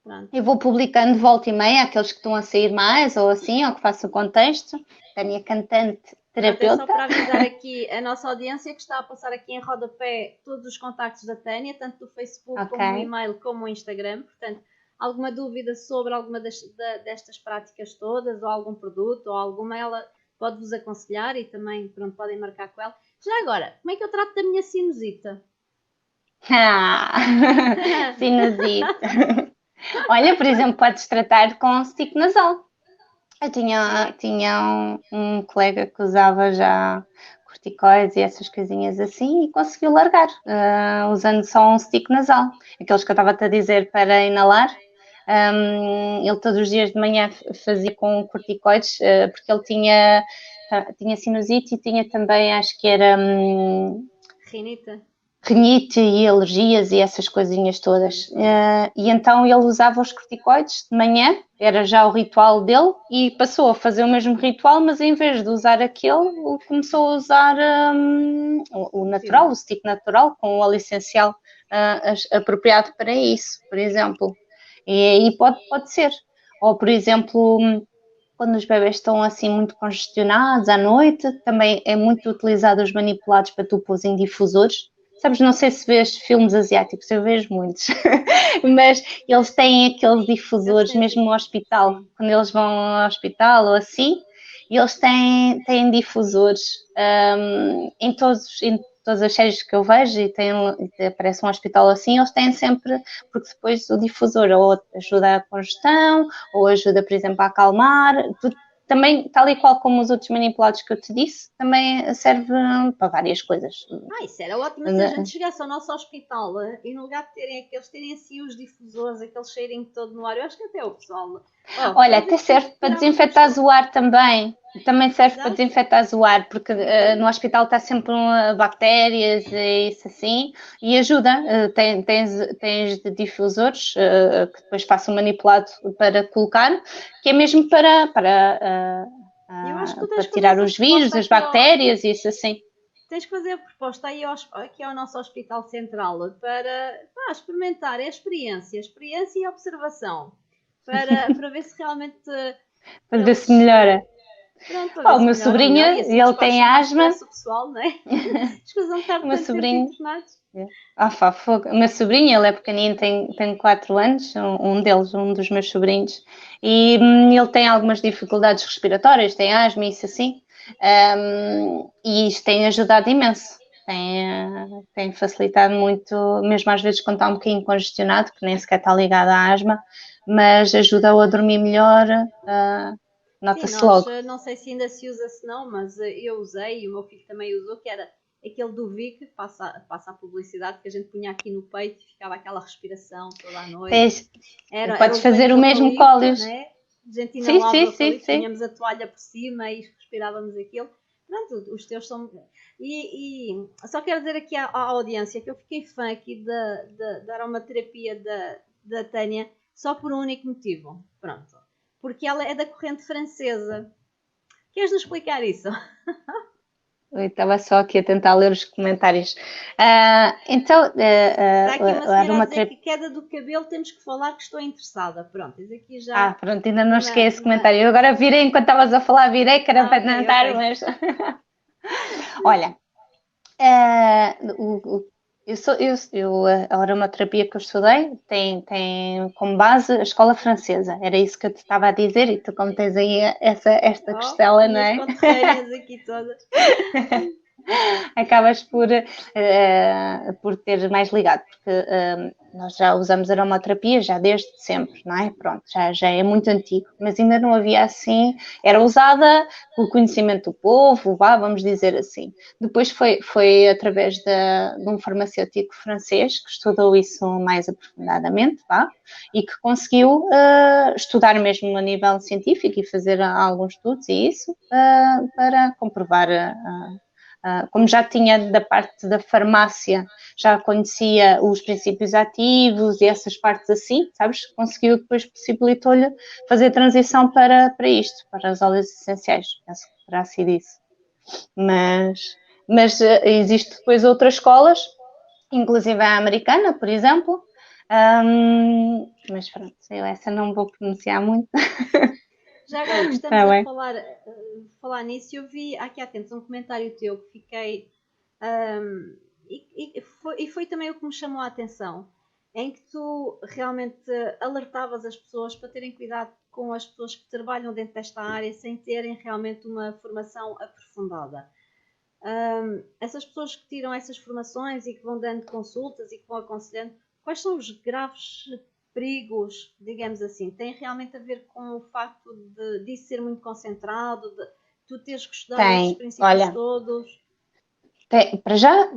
Pronto. eu vou publicando de volta e meia aqueles que estão a sair mais, ou assim, ou que faço o contexto. A minha cantante Pronto, é só terapeuta, para avisar aqui a nossa audiência que está a passar aqui em rodapé todos os contactos da Tânia, tanto do Facebook ok? como o e-mail como o Instagram. Portanto, alguma dúvida sobre alguma destas práticas todas, ou algum produto, ou alguma, ela pode-vos aconselhar e também pronto, podem marcar com ela. Já agora, como é que eu trato da minha sinusita? Ah, sinusite. Olha, por exemplo, podes tratar com stick nasal. Eu tinha um colega que usava já corticoides e essas coisinhas assim e conseguiu largar, usando só um stick nasal. Aqueles que eu estava-te a dizer para inalar. Ele todos os dias de manhã fazia com corticoides, porque ele tinha sinusite e tinha também, acho que era Rinita? rinite e alergias e essas coisinhas todas. E então ele usava os corticoides de manhã, era já o ritual dele, e passou a fazer o mesmo ritual, mas em vez de usar aquele, começou a usar o natural, o stick natural, com o óleo essencial apropriado para isso, por exemplo. E aí pode ser. Ou, por exemplo, quando os bebés estão assim muito congestionados à noite, também é muito utilizado os manipulados para tu pôr em difusores. Sabes, não sei se vês filmes asiáticos, eu vejo muitos, mas eles têm aqueles Eles difusores têm mesmo no tipo. hospital, Sim. quando eles vão ao hospital ou assim, e eles têm difusores em todas as séries que eu vejo e aparece um hospital assim, eles têm sempre, porque depois o difusor ou ajuda a congestão, ou ajuda, por exemplo, a acalmar, também, tal e qual como os outros manipulados que eu te disse, também serve para várias coisas. Isso era ótimo se a gente chegasse ao nosso hospital e no lugar de terem aqueles, terem assim os difusores, aquele cheirinho todo no ar. Eu acho que até o pessoal. Olha, Às até vezes serve para tirava uma desinfetar pessoa. o ar também. Também serve para Exato. desinfetar o ar, porque no hospital está sempre bactérias e isso assim, e ajuda. Tens de difusores que depois faço manipulado para colocar, que é mesmo Eu acho que tu tens para que fazer tirar essa os vírus, proposta as aqui ao. bactérias e isso assim. Tens que fazer a proposta aí aqui ao nosso Hospital Central para experimentar a experiência e observação para ver se realmente Para ver se eles. melhora. Pronto, para ver O se meu melhoram melhor e sobrinho, assim ele tem despacham mais asma. depressa o pessoal, não é? Escusam de estar O meu tanto tempo sobrinho. internados. Fogo. O meu sobrinho, ele é pequenino, tem 4 anos, um dos meus sobrinhos, e ele tem algumas dificuldades respiratórias, tem asma e isso assim, e isto tem ajudado imenso. Tem facilitado muito, mesmo às vezes quando está um bocadinho congestionado, que nem sequer está ligado à asma, mas ajuda-o a dormir melhor, Sim, nota-se nós logo. não sei se ainda se usa se não, mas eu usei e o meu filho também usou, que era aquele do Vic, passa a publicidade, que a gente punha aqui no peito e ficava aquela respiração toda a noite. Era Podes o fazer o velho mesmo eucalipto, cólios. né? Argentina Sim, lá do sim, sim, eucalipto, sim. punhamos a toalha por cima e respirávamos aquilo. Pronto, os teus são. Só quero dizer aqui à audiência que eu fiquei fã aqui da aromaterapia da Tânia só por um único motivo. Pronto. Porque ela é da corrente francesa. Queres-nos explicar isso? Eu estava só aqui a tentar ler os comentários. Então, Está aqui uma a senhora a dizer aromaterapia. que queda do cabelo temos que falar que estou interessada. Pronto, diz aqui já Pronto, ainda não cheguei a esse uma... comentário. Eu agora virei enquanto estavas a falar, virei, que era para Ok, ok. tentar, mas. Olha, eh, a aromaterapia que eu estudei tem como base a escola francesa. Era isso que eu te estava a dizer, e tu, como tens aí esta Oh, costela, não minhas é? conterrâneas aqui todas. Acabas por ter mais ligado, porque nós já usamos aromaterapia já desde sempre, não é? Pronto, já é muito antigo, mas ainda não havia assim, era usada pelo conhecimento do povo, vamos dizer assim. Depois foi através de um farmacêutico francês que estudou isso mais aprofundadamente, e que conseguiu estudar mesmo a nível científico e fazer alguns estudos e isso para comprovar como já tinha da parte da farmácia, já conhecia os princípios ativos e essas partes assim, sabes? Conseguiu depois, possibilitou-lhe fazer a transição para isto, para os óleos essenciais. Penso que terá sido isso. Mas existe depois outras escolas, inclusive a americana, por exemplo. Mas pronto, eu essa não vou pronunciar muito. Já agora que estamos Tá a bem. falar nisso, eu vi aqui há tempos um comentário teu que fiquei. Um, foi também o que me chamou a atenção, em que tu realmente alertavas as pessoas para terem cuidado com as pessoas que trabalham dentro desta área sem terem realmente uma formação aprofundada. Essas pessoas que tiram essas formações e que vão dando consultas e que vão aconselhando, quais são os graves perigos, digamos assim? Tem realmente a ver com o facto de ser muito concentrado, de tu teres que estudar esses Tem, princípios olha, todos? para já,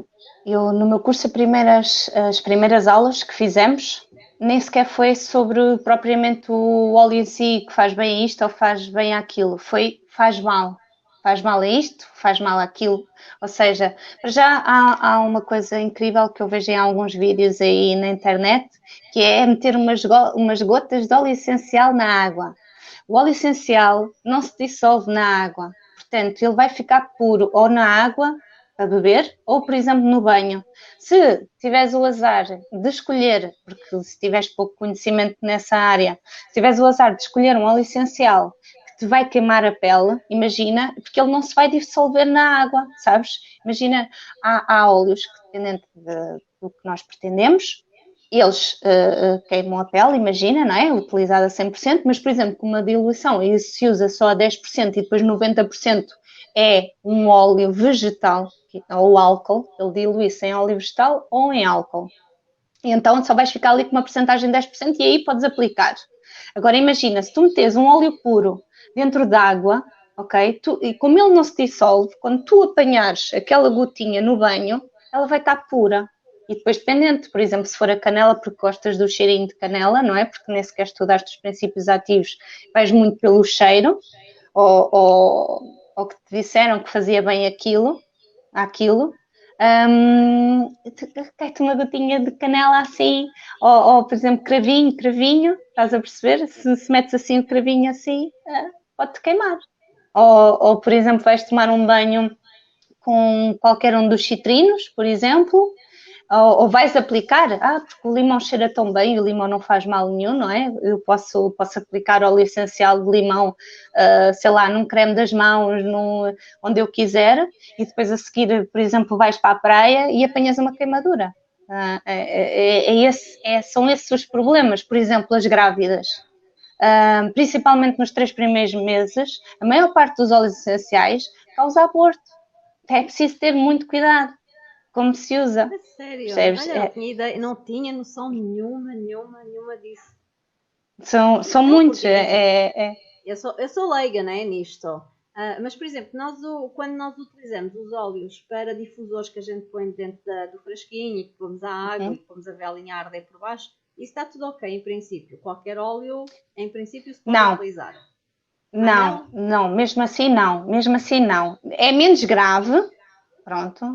eu no meu curso, as primeiras aulas que fizemos, nem sequer foi sobre propriamente o óleo em si, que faz bem isto ou faz bem aquilo. Faz mal a isto, faz mal aquilo. Ou seja, para já há uma coisa incrível que eu vejo em alguns vídeos aí na internet, que é meter umas gotas de óleo essencial na água. O óleo essencial não se dissolve na água, portanto, ele vai ficar puro ou na água a beber, ou por exemplo no banho. Se tiveres o azar de escolher, porque se tiveres pouco conhecimento nessa área, se tiveres o azar de escolher um óleo essencial que te vai queimar a pele, imagina, porque ele não se vai dissolver na água, sabes? Imagina, há óleos que, dependendo do que nós pretendemos, eles queimam a pele, imagina, não é? Utilizada a 100%, mas, por exemplo, com uma diluição, e se usa só a 10% e depois 90% é um óleo vegetal, ou álcool, ele dilui-se em óleo vegetal ou em álcool. E então só vais ficar ali com uma porcentagem de 10% e aí podes aplicar. Agora imagina, se tu metes um óleo puro dentro d'água, ok? E como ele não se dissolve, quando tu apanhares aquela gotinha no banho, ela vai estar pura. E depois, dependente, por exemplo, se for a canela, porque gostas do cheirinho de canela, não é? Porque nem sequer estudaste os princípios ativos, vais muito pelo cheiro, ou que te disseram que fazia bem aquilo, cai-te uma gotinha de canela assim, ou por exemplo, cravinho, estás a perceber? Se metes assim o cravinho assim, pode-te queimar. Ou, por exemplo, vais tomar um banho com qualquer um dos citrinos, por exemplo, ou vais aplicar, porque o limão cheira tão bem, o limão não faz mal nenhum, não é? Eu posso aplicar óleo essencial de limão, sei lá, num creme das mãos, onde eu quiser, e depois a seguir, por exemplo, vais para a praia e apanhas uma queimadura. São esses os problemas, por exemplo, as grávidas. Principalmente nos 3 primeiros meses, a maior parte dos óleos essenciais causa aborto. É preciso ter muito cuidado como se usa. É sério, Percebes? olha, não tinha ideia, não tinha noção nenhuma disso. São Não, muitos. porque assim, eu sou leiga, né, nisto. Mas, por exemplo, quando nós utilizamos os óleos para difusores que a gente põe dentro do frasquinho e que pomos a água e Uhum. que pomos a velinha a arder por baixo, isso está tudo ok, em princípio. Qualquer óleo, em princípio, se pode Não. utilizar. Não, mesmo assim não. É menos grave, pronto,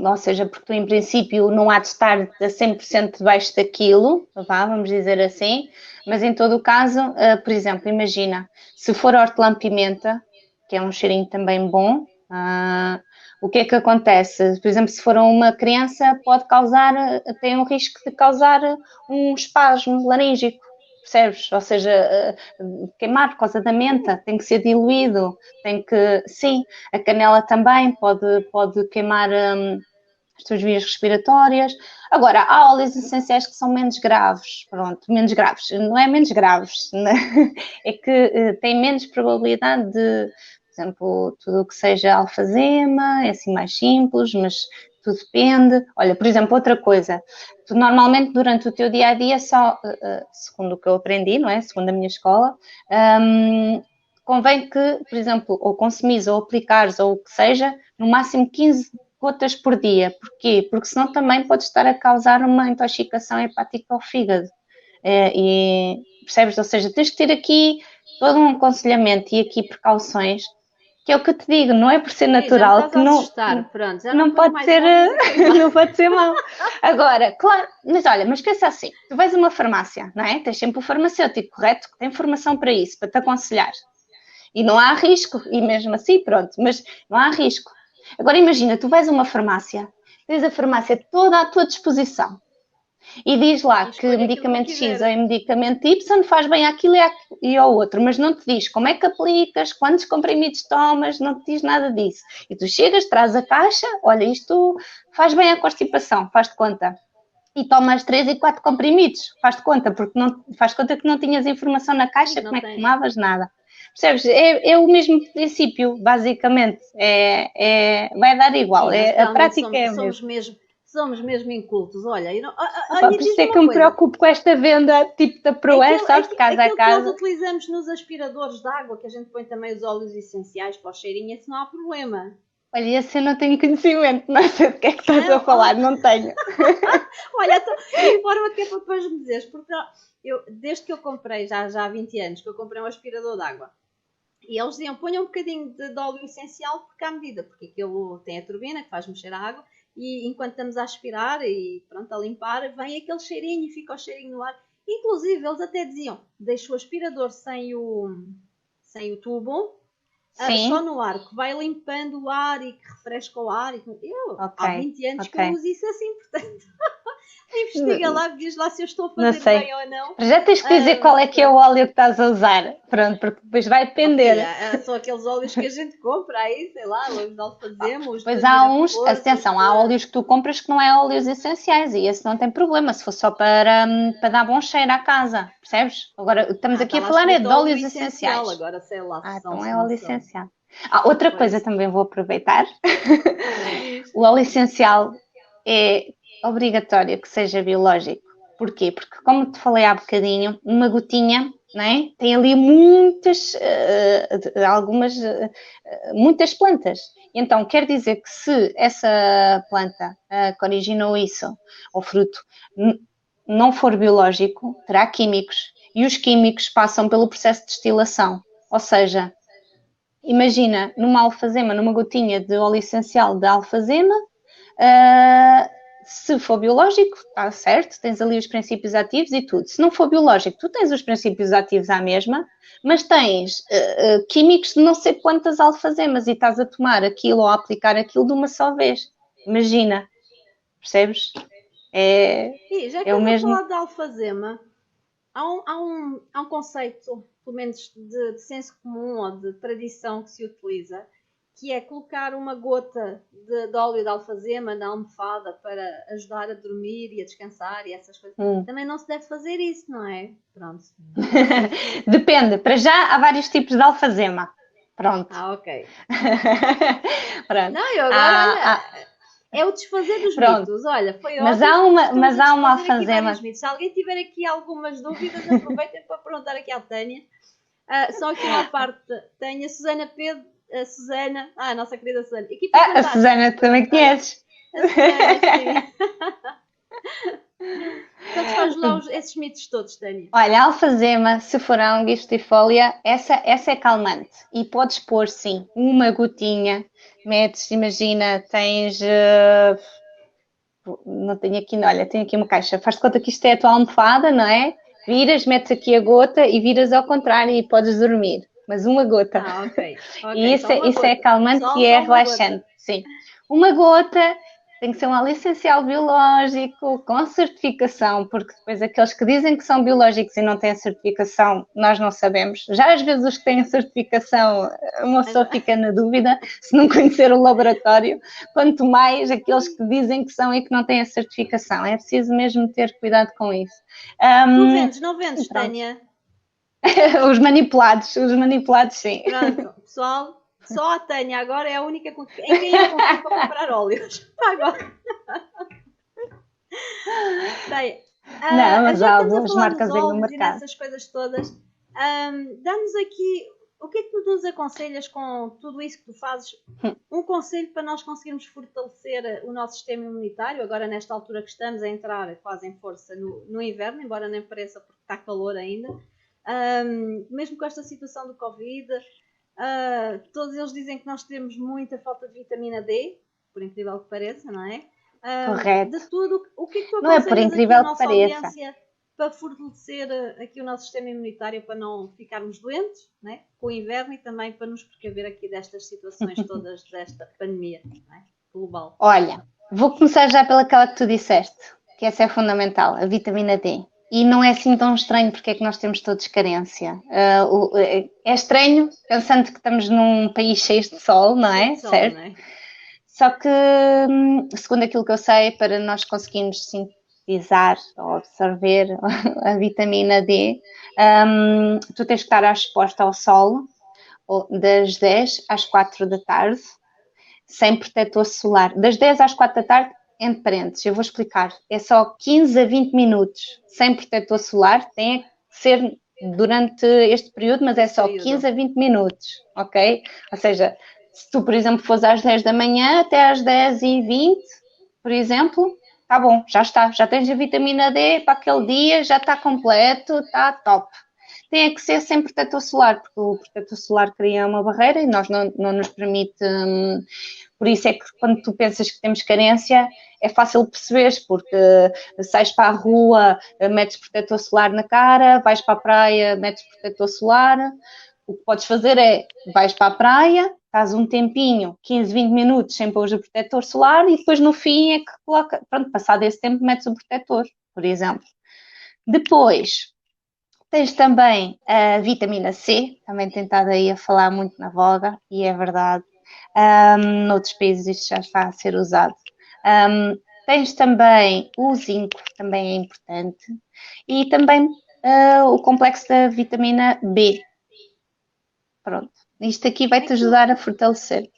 ou seja, porque tu em princípio não há de estar a 100% debaixo daquilo, vamos dizer assim, mas em todo o caso, por exemplo, imagina, se for hortelã-pimenta, que é um cheirinho também bom, o que é que acontece? Por exemplo, se for uma criança, tem um risco de causar um espasmo laríngeo. Percebes? Ou seja, queimar por causa da menta, tem que ser diluído, sim, a canela também pode queimar as tuas vias respiratórias. Agora, há óleos essenciais que são menos graves, pronto, menos graves, não é menos graves, né? É que têm menos probabilidade de, por exemplo, tudo o que seja alfazema, é assim mais simples, mas tudo depende. Olha, por exemplo, outra coisa, tu normalmente durante o teu dia-a-dia só, segundo o que eu aprendi, não é? Segundo a minha escola, convém que, por exemplo, ou consumis ou aplicares ou o que seja, no máximo 15 gotas por dia. Porquê? Porque senão também pode estar a causar uma intoxicação hepática ao fígado. E percebes? Ou seja, tens que ter aqui todo um aconselhamento e aqui precauções, que é o que eu te digo, não é por ser natural que não, pronto, já não pode ser, não pode ser mau. Agora, claro, mas pensa assim, tu vais a uma farmácia, não é? Tens sempre o farmacêutico, correto? Que tem formação para isso, para te aconselhar. E não há risco, e mesmo assim, pronto, mas não há risco. Agora imagina, tu vais a uma farmácia, tens a farmácia toda à tua disposição e diz lá que medicamento X ou medicamento Y faz bem àquilo e ao outro, mas não te diz como é que aplicas, quantos comprimidos tomas, não te diz nada disso. E tu chegas, traz a caixa, olha, isto faz bem à constipação, faz-te conta. E tomas 3 e 4 comprimidos, faz-te conta, porque faz conta que não tinhas informação na caixa, como é que tomavas, nada. Percebes? É o mesmo princípio, basicamente. Vai dar igual. Sim, a prática é a mesma. Somos mesmo incultos. Olha, por isso é que eu me preocupo com esta venda tipo da Proença, sabes, de casa a casa. Que nós utilizamos nos aspiradores de água, que a gente põe também os óleos essenciais para o cheirinho, esse não há problema. Olha, esse eu não tenho conhecimento, não sei do que é que estás a falar, não tenho. Olha, informa-te que é para depois me dizeres, porque desde que eu comprei, já há 20 anos, que eu comprei um aspirador de água, e eles diziam, ponha um bocadinho de óleo essencial, porque à medida, porque aquilo tem a turbina que faz mexer a água, e enquanto estamos a aspirar e pronto, a limpar, vem aquele cheirinho e fica o cheirinho no ar. Inclusive, eles até diziam, deixa o aspirador sem o tubo, só no ar, que vai limpando o ar e que refresca o ar. Há 20 anos que eu uso isso assim, portanto... Investiga lá, diz lá se eu estou a fazer bem ou não. Já tens que dizer qual é que é o óleo que estás a usar. Pronto, porque depois vai depender. São aqueles óleos que a gente compra aí, sei lá, óleos de alfazema. Pois há uns, atenção, há óleos que tu compras que não é óleos essenciais e esse não tem problema, se for só para dar bom cheiro à casa, percebes? Agora, estamos aqui a falar de óleos essenciais. Agora sei lá. Então é óleo essencial. Outra coisa também vou aproveitar. O óleo essencial é obrigatório que seja biológico. Porquê? Porque, como te falei há bocadinho, uma gotinha, não é? Tem ali muitas plantas. Então, quer dizer que se essa planta que originou isso, ou fruto, não for biológico, terá químicos. E os químicos passam pelo processo de destilação. Ou seja, imagina, numa alfazema, numa gotinha de óleo essencial de alfazema, se for biológico, está certo, tens ali os princípios ativos e tudo. Se não for biológico, tu tens os princípios ativos à mesma, mas tens químicos de não sei quantas alfazemas e estás a tomar aquilo ou a aplicar aquilo de uma só vez. Imagina, percebes? Já que eu vou falar de alfazema, há um conceito, pelo menos de senso comum ou de tradição que se utiliza, que é colocar uma gota de óleo de alfazema na almofada para ajudar a dormir e a descansar e essas coisas. Também não se deve fazer isso, não é? Pronto. Depende. Para já há vários tipos de alfazema. Pronto. Ok. Pronto. Não, eu agora... É o desfazer dos mitos. Olha, foi ótimo. Mas há uma alfazema. Se alguém tiver aqui algumas dúvidas, aproveitem para perguntar aqui à Tânia. Só aqui uma parte. Tenho a Susana Pedro. A Susana, a nossa querida Susana. A Susana também conheces. A Susana, sim. Então desfaz lá esses mitos todos, Tânia. Olha, alfazema, cefurão, gistifólia, essa é calmante. E podes pôr, sim, uma gotinha. Metes, imagina, tens... não tenho aqui, olha, tenho aqui uma caixa. Faz de conta que isto é a tua almofada, não é? Viras, metes aqui a gota e viras ao contrário e podes dormir. Mas uma gota. Ah, ok. E Só uma isso é gota. calmante e é Só uma relaxante, gota. sim. Uma gota tem que ser um óleo essencial biológico, com certificação, porque depois aqueles que dizem que são biológicos e não têm certificação, nós não sabemos. Já às vezes os que têm certificação, uma pessoa fica na dúvida, se não conhecer o laboratório, quanto mais aqueles que dizem que são e que não têm a certificação. É preciso mesmo ter cuidado com isso. Não vendes, Tânia? Os manipulados sim. Pronto, pessoal, só a Tânia agora é a única em quem eu confio para comprar óleos. Agora. Bem, não, mas já há estamos a boas falar marcas nos aí no óleos e mercado. nessas coisas todas. Dá-nos aqui, o que é que tu nos aconselhas com tudo isso que tu fazes? Um conselho para nós conseguirmos fortalecer o nosso sistema imunitário, agora nesta altura que estamos a entrar quase em força no inverno, embora nem pareça porque está calor ainda. Mesmo com esta situação do Covid, todos eles dizem que nós temos muita falta de vitamina D, por incrível que pareça, não é? Correto. De tudo, o que é que tu Não é por aconselhas aqui incrível à que nossa pareça. audiência para fortalecer aqui o nosso sistema imunitário para não ficarmos doentes, né, com o inverno e também para nos precaver aqui destas situações todas desta pandemia, né, global? Olha, vou começar já pelaquela que tu disseste, que essa é fundamental, a vitamina D. E não é assim tão estranho porque é que nós temos todos carência. É estranho, pensando que estamos num país cheio de sol, não é? Sol, certo? não é? Só que, segundo aquilo que eu sei, para nós conseguirmos sintetizar ou absorver a vitamina D, tu tens que estar exposta ao sol das 10 às 4 da tarde, sem protetor solar. Das 10 às 4 da tarde, entre parênteses, eu vou explicar. É só 15 a 20 minutos sem protetor solar. Tem que ser durante este período, mas é só 15 a 20 minutos, ok? Ou seja, se tu, por exemplo, fores às 10 da manhã até às 10h20, por exemplo, tá bom, já está. Já tens a vitamina D para aquele dia, já está completo, está top. Tem que ser sem protetor solar, porque o protetor solar cria uma barreira e nós não nos permite. Por isso é que quando tu pensas que temos carência, é fácil perceberes, porque sais para a rua, metes protetor solar na cara, vais para a praia, metes protetor solar. O que podes fazer é, vais para a praia, estás um tempinho, 15, 20 minutos sem pôr o protetor solar e depois no fim é que coloca, pronto, passado esse tempo metes o protetor, por exemplo. Depois, tens também a vitamina C, também tem estado aí a falar muito na voga, e é verdade. Noutros países isto já está a ser usado. Tens também o zinco, também é importante. E também o complexo da vitamina B. Pronto. Isto aqui vai-te ajudar a fortalecer.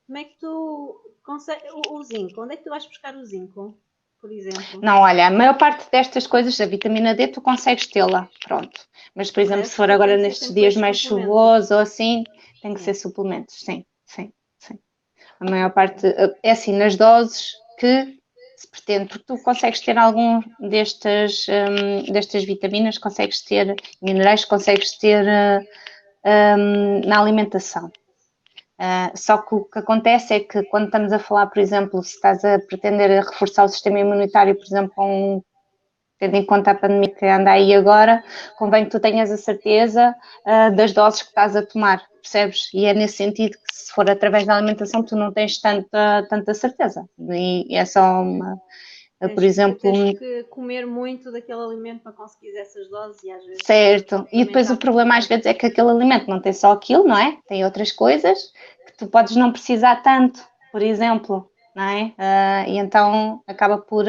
Como é que tu consegues o zinco? Onde é que tu vais buscar o zinco, por exemplo? Não, olha, a maior parte destas coisas, a vitamina D, tu consegues tê-la, pronto. Mas, por exemplo, se for agora nestes dias mais chuvosos ou assim, tem que ser suplementos, sim. A maior parte, é assim, nas doses que se pretende, porque tu consegues ter algum destas vitaminas, consegues ter minerais, consegues ter na alimentação. Só que o que acontece é que quando estamos a falar, por exemplo, se estás a pretender reforçar o sistema imunitário, por exemplo, tendo em conta a pandemia que anda aí agora, convém que tu tenhas a certeza das doses que estás a tomar, percebes? E é nesse sentido que se for através da alimentação tu não tens tanta certeza. E é só uma... por exemplo... Tens que comer muito daquele alimento para conseguir essas doses e às vezes... Certo. E depois o problema às vezes é que aquele alimento não tem só aquilo, não é? Tem outras coisas que tu podes não precisar tanto, por exemplo, não é? E então acaba por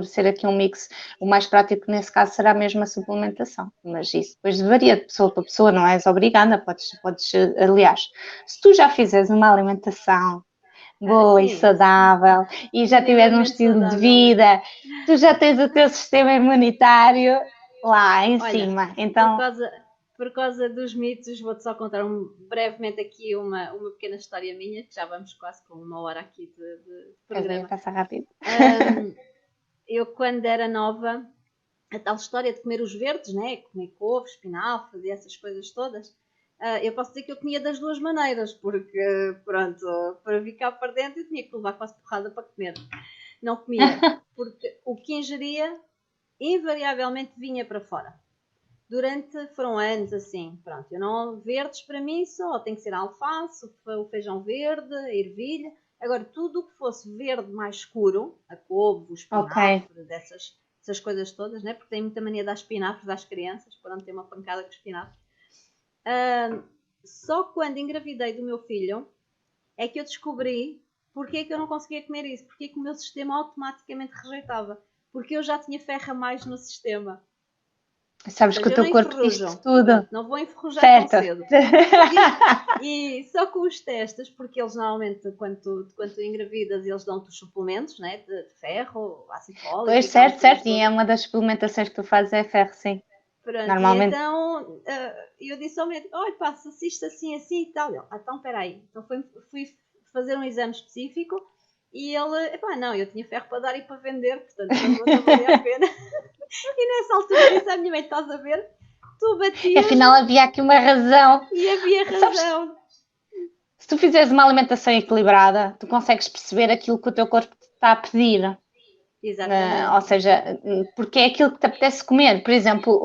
ser aqui um mix. O mais prático nesse caso será mesmo a suplementação, mas isso depois varia de pessoa para pessoa, não és obrigada, podes, aliás, se tu já fizeres uma alimentação boa e saudável e já tiveres um estilo de vida, tu já tens o teu sistema imunitário lá em cima, então... Por causa dos mitos, vou-te só contar brevemente aqui uma pequena história minha, que já vamos quase com 1 hora aqui de programa. Passa rápido. Eu, quando era nova, a tal história de comer os verdes, né? Comer couve, espinafres e essas coisas todas. Eu posso dizer que eu comia das duas maneiras, porque, pronto, para ficar para dentro eu tinha que levar quase porrada para comer. Não comia, porque o que ingeria invariavelmente vinha para fora. Foram anos assim, pronto, eu não, verdes para mim só tem que ser a alface, o feijão verde, a ervilha. Agora, tudo o que fosse verde mais escuro, a couve, o espinafre, essas coisas todas, né? Porque tem muita mania das espinafres às crianças, para não ter uma pancada com espinafres. Só quando engravidei do meu filho é que eu descobri porque é que eu não conseguia comer isso, porque é que o meu sistema automaticamente rejeitava, porque eu já tinha ferro a mais no sistema. Sabes que o teu corpo diz tudo. Pronto, não vou enferrujar tão cedo. E só com os testes, porque eles normalmente, quando tu engravidas, eles dão-te os suplementos, né, de ferro, ácido fólico. Pois, certo. E é uma das suplementações que tu fazes é ferro, sim. Pronto, normalmente. E então eu disse ao médico: olha, passa isto assim e tal. Ele, então, peraí. Então fui fazer um exame específico e ele, não, eu tinha ferro para dar e para vender, portanto não valia a pena. E nessa altura disse à minha mãe: estás a ver? Tu batias. Afinal havia aqui uma razão. E havia razão. Se tu fizeres uma alimentação equilibrada, tu consegues perceber aquilo que o teu corpo te está a pedir. Exatamente. Ou seja, porque é aquilo que te apetece comer. Por exemplo,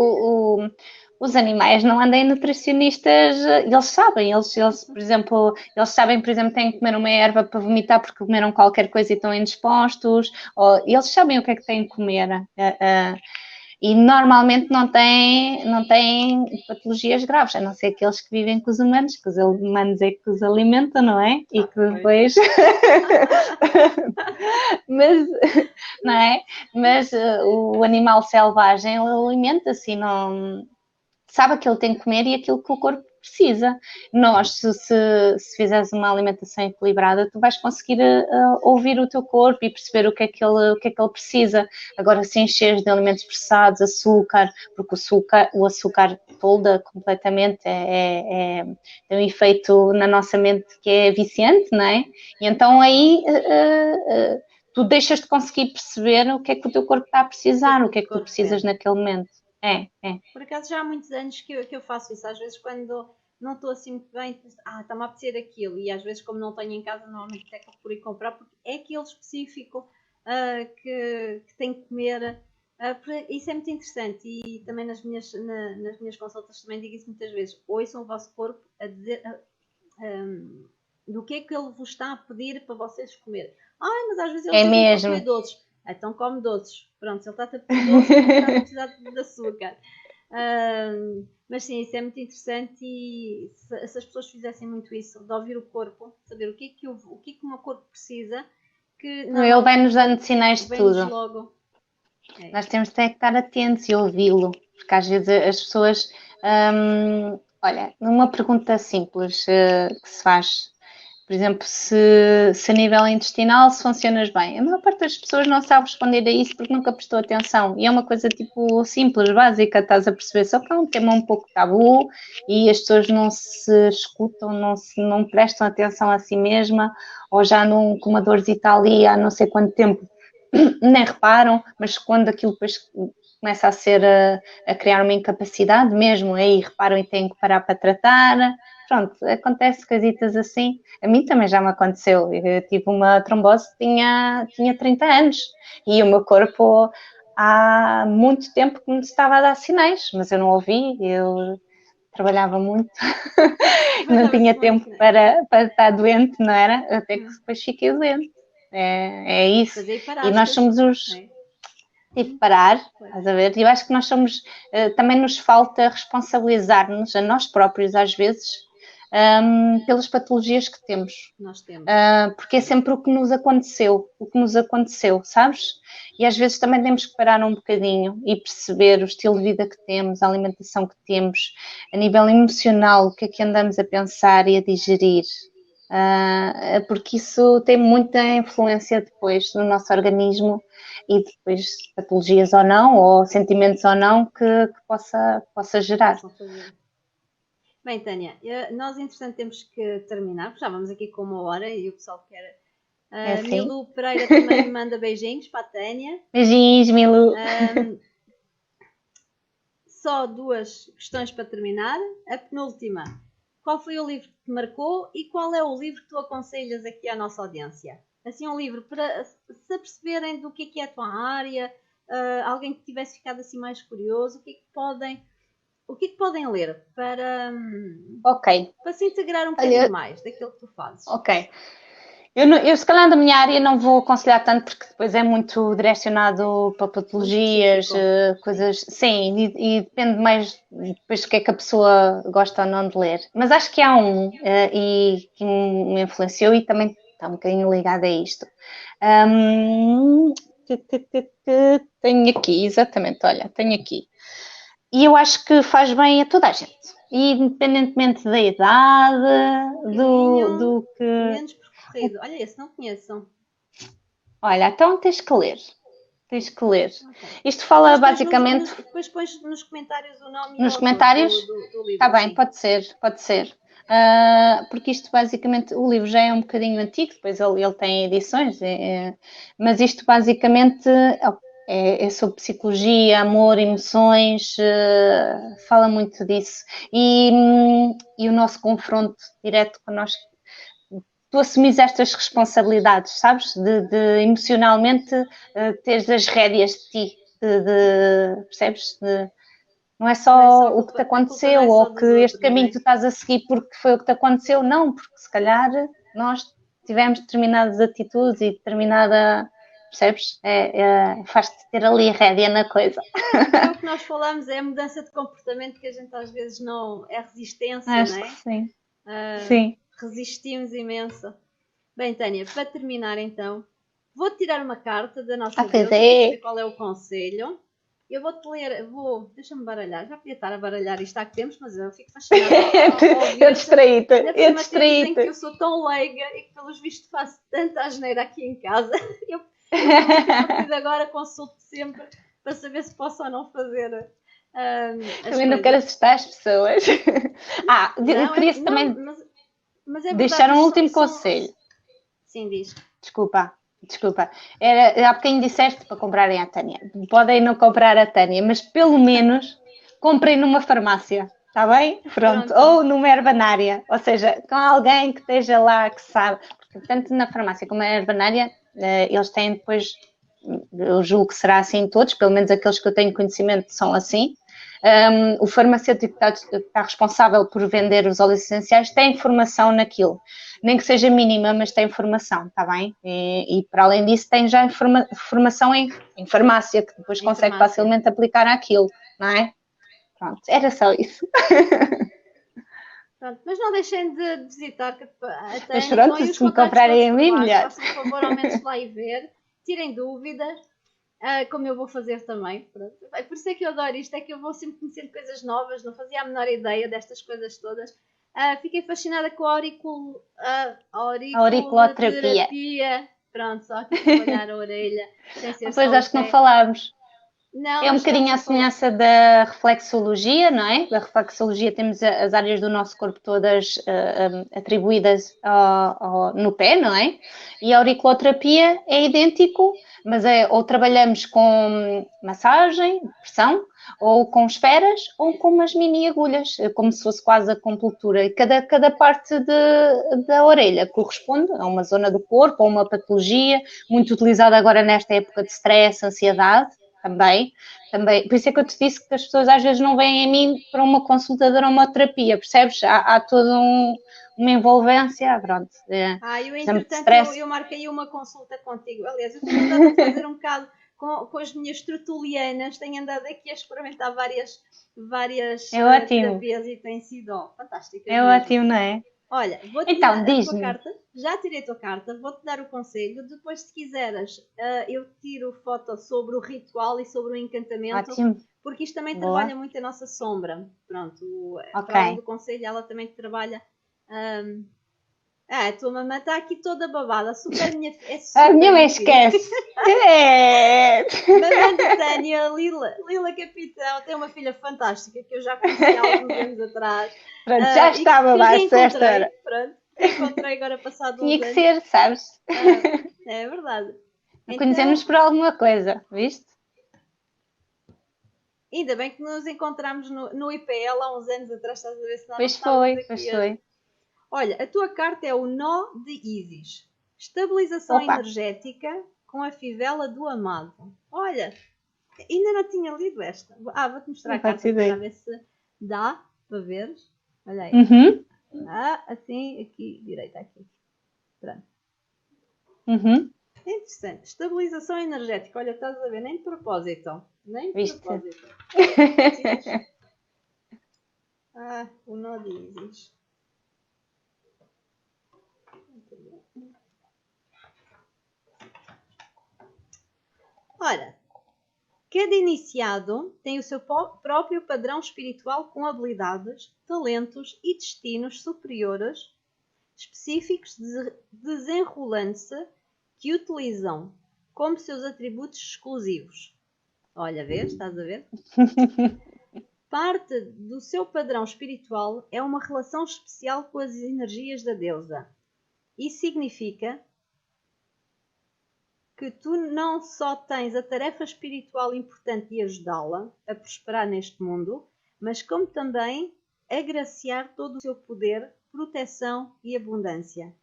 os animais não andam nutricionistas, eles sabem, por exemplo, têm que comer uma erva para vomitar porque comeram qualquer coisa e estão indispostos, ou eles sabem o que é que têm que comer. E normalmente não têm patologias graves, a não ser aqueles que vivem com os humanos, que os humanos é que os alimentam, não é? E que depois. Mas, não é? Mas o animal selvagem alimenta-se e não sabe aquilo que tem que comer e aquilo que o corpo precisa. Nós, se fizeres uma alimentação equilibrada, tu vais conseguir ouvir o teu corpo e perceber o que é que ele precisa. Agora, se encheres de alimentos processados, açúcar, porque o açúcar tolda completamente, tem um efeito na nossa mente que é viciante, não é? E então aí tu deixas de conseguir perceber o que é que o teu corpo está a precisar, o que é que tu precisas naquele momento. É. Por acaso já há muitos anos que eu faço isso. Às vezes quando não estou assim muito bem, está-me a apetecer aquilo. E às vezes como não tenho em casa, normalmente até que por ir comprar, porque é aquele específico que tenho que comer. Isso é muito interessante. E também nas minhas consultas também digo isso muitas vezes. Ouçam o vosso corpo a dizer do que é que ele vos está a pedir para vocês comerem. Mas às vezes ele diz para comer doces. Então come doces. Pronto, se ele está a pedir doces, ele está a precisar de açúcar. Mas sim, isso é muito interessante e se as pessoas fizessem muito isso, de ouvir o corpo, saber o que é que o meu corpo precisa, que não, ele vai nos dando sinais de tudo. Logo. Nós temos até que estar atentos e ouvi-lo, porque às vezes as pessoas, olha, numa pergunta simples que se faz, por exemplo, se a nível intestinal se funcionas bem. A maior parte das pessoas não sabe responder a isso porque nunca prestou atenção. E é uma coisa tipo simples, básica, estás a perceber. Só que é um tema um pouco tabu e as pessoas não se escutam, não prestam atenção a si mesma, ou já com uma dorzita ali há não sei quanto tempo nem reparam, mas quando aquilo depois começa a criar uma incapacidade mesmo, aí reparam e têm que parar para tratar. Pronto, acontece coisitas assim. A mim também já me aconteceu. Eu tive uma trombose, tinha 30 anos e o meu corpo há muito tempo que me estava a dar sinais, mas eu não ouvi, eu trabalhava muito, não tinha tempo para estar doente, não era? Até que depois fiquei doente. É isso. E nós somos Tive que parar, estás a ver? E eu acho que nós somos, também nos falta responsabilizar-nos a nós próprios, às vezes, pelas patologias que temos. Nós temos. Porque é sempre o que nos aconteceu, sabes? E às vezes também temos que parar um bocadinho e perceber o estilo de vida que temos, a alimentação que temos, a nível emocional, o que é que andamos a pensar e a digerir. Porque isso tem muita influência depois no nosso organismo e depois patologias ou não, ou sentimentos ou não que possa gerar. Bem, Tânia, nós entretanto temos que terminar, porque já vamos aqui com 1 hora e o pessoal quer. Milu Pereira também me manda beijinhos para a Tânia. Beijinhos, Milu. só 2 questões para terminar. A penúltima, qual foi o livro que te marcou e qual é o livro que tu aconselhas aqui à nossa audiência? Assim, um livro para se aperceberem do que é a tua área, alguém que tivesse ficado assim mais curioso, o que é que podem ler para se integrar um bocadinho mais daquilo que tu fazes? Ok. Eu, se calhar, da minha área não vou aconselhar tanto, porque depois é muito direcionado para patologias, coisas. Sim, e depende mais depois do que é que a pessoa gosta ou não de ler. Mas acho que há e que me influenciou e também está um bocadinho ligado a isto. Tenho aqui, exatamente, olha, tenho aqui. E eu acho que faz bem a toda a gente. E independentemente da idade, do que. Menos percorrido. Olha, esse não conheço. Olha, então tens que ler. Tens que ler. Okay. Isto fala basicamente. Depois pões nos comentários o nome nos comentários? do livro. Está bem, pode ser. Porque isto basicamente, o livro já é um bocadinho antigo, depois ele tem edições, mas isto basicamente é sobre psicologia, amor, emoções, fala muito disso. E o nosso confronto direto com nós. Tu assumis estas responsabilidades, sabes? De emocionalmente teres as rédeas de ti, percebes? Não é só o que te aconteceu ou que este caminho que tu estás a seguir porque foi o que te aconteceu, não, porque se calhar nós tivemos determinadas atitudes e determinada, percebes? Faz-te ter ali rédea na coisa. É o que nós falamos, é a mudança de comportamento que a gente às vezes não... É resistência, acho não é? Que sim. Sim. Resistimos imenso. Bem, Tânia, para terminar então, vou-te tirar uma carta da nossa deusa para saber qual é o conselho. Eu vou-te ler, deixa-me baralhar, já podia estar a baralhar isto há que tempos, mas eu fico fascinada. Eu distraí-te, que eu sou tão leiga e que pelos vistos faço tanta asneira aqui em casa. Eu a partir de agora consulto sempre para saber se posso ou não fazer também não quero assustar as pessoas. Eu queria também deixar um último conselho. Sim, diz. Desculpa. Há bocadinho disseste para comprarem a Tânia. Podem não comprar a Tânia, mas pelo menos comprem numa farmácia, está bem? Pronto. Ou numa herbanária, ou seja, com alguém que esteja lá, que sabe. Porque tanto na farmácia como na herbanária, eles têm depois, eu julgo que será assim em todos, pelo menos aqueles que eu tenho conhecimento são assim. O farmacêutico que está responsável por vender os óleos essenciais tem informação naquilo, nem que seja mínima, mas tem informação, está bem? E para além disso tem já informação em farmácia, que depois consegue facilmente aplicar aquilo, não é? Pronto, era só isso. Pronto, mas não deixem de visitar a Tânia. Mas pronto, se me comprarem a mim, melhor. Façam por favor, ao menos lá e ver, tirem dúvidas. Como eu vou fazer também. Pronto. Por isso é que eu adoro isto, é que eu vou sempre conhecendo coisas novas, não fazia a menor ideia destas coisas todas. Fiquei fascinada com a auriculoterapia. Pronto, só aqui trabalhar a orelha. Sem ser pois acho que não falámos. Não, é um bocadinho a semelhança da reflexologia, não é? Da reflexologia temos as áreas do nosso corpo todas atribuídas no pé, não é? E a auriculoterapia é idêntico, mas ou trabalhamos com massagem, pressão, ou com esferas, ou com umas mini agulhas, como se fosse quase a acupuntura. E cada parte da orelha corresponde a uma zona do corpo, a uma patologia, muito utilizada agora nesta época de stress, ansiedade. Também, por isso é que eu te disse que as pessoas às vezes não vêm a mim para uma consulta de aromaterapia, percebes? Há toda uma envolvência, pronto. Eu entretanto, eu marquei uma consulta contigo, aliás, eu tenho andado a fazer um bocado com as minhas tertulianas, tenho andado aqui a experimentar várias terapias e tem sido fantásticas. É ótimo, não é? Olha, vou-te dar a tua carta, já tirei a tua carta, vou-te dar o conselho, depois se quiseres eu tiro foto sobre o ritual e sobre o encantamento, porque isto também trabalha muito a nossa sombra, pronto, para além do conselho ela também trabalha, a tua mamãe está aqui toda babada, super a minha mãe esquece. Mamãe de Tânia, Lila Capitão, tem uma filha fantástica que eu já conheci há alguns anos atrás. Pronto, já estava lá esta hora. Pronto, encontrei agora passado uns anos. Tinha que ser, sabes? É verdade. Conhecemos por alguma coisa, viste? Ainda bem que nos encontramos no IPL há uns anos atrás, estás a ver se nós Pois não estávamos foi, aqui pois foi. Olha, a tua carta é o nó de Ísis. Estabilização Opa, energética com a fivela do amado. Olha, ainda não tinha lido esta. Vou-te mostrar não a faço carta para ideia. ver se dá para veres. Olha aí. Uhum, Assim, aqui, direita, aqui. Pronto. uhum. É interessante. Estabilização energética. Olha, estás a ver? Nem de propósito. Nem de Viste? propósito. O nó de Ísis. Ora, cada iniciado tem o seu próprio padrão espiritual com habilidades, talentos e destinos superiores, específicos, desenrolando-se, que utilizam como seus atributos exclusivos. Olha, vês? Estás a ver? Parte do seu padrão espiritual é uma relação especial com as energias da deusa. Isso significa que tu não só tens a tarefa espiritual importante de ajudá-la a prosperar neste mundo, mas como também agraciar todo o seu poder, proteção e abundância.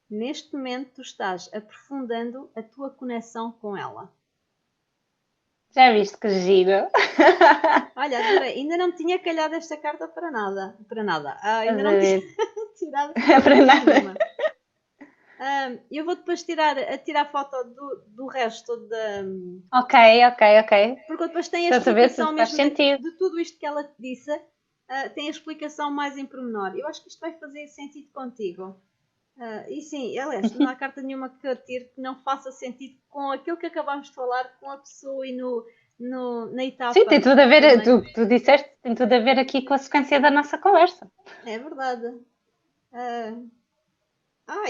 Neste momento, tu estás aprofundando a tua conexão com ela. Já viste que giro? Olha, adorei. Ainda não me tinha calhado esta carta para nada. Para nada. Ainda Estás não a tinha ver? tirado Para nada. nenhuma. Eu vou depois tirar foto do resto da. Ok, ok, ok. Porque depois tem a Estás a ver se explicação faz mesmo sentido. de tudo isto que ela te disse. Tem a explicação mais em pormenor. Eu acho que isto vai fazer sentido contigo. E sim, aliás, não há carta nenhuma que eu tire que não faça sentido com aquilo que acabámos de falar, com a pessoa e na etapa. Sim, tem tudo a ver, também. tu disseste, tem tudo a ver aqui com a sequência da nossa conversa. É verdade.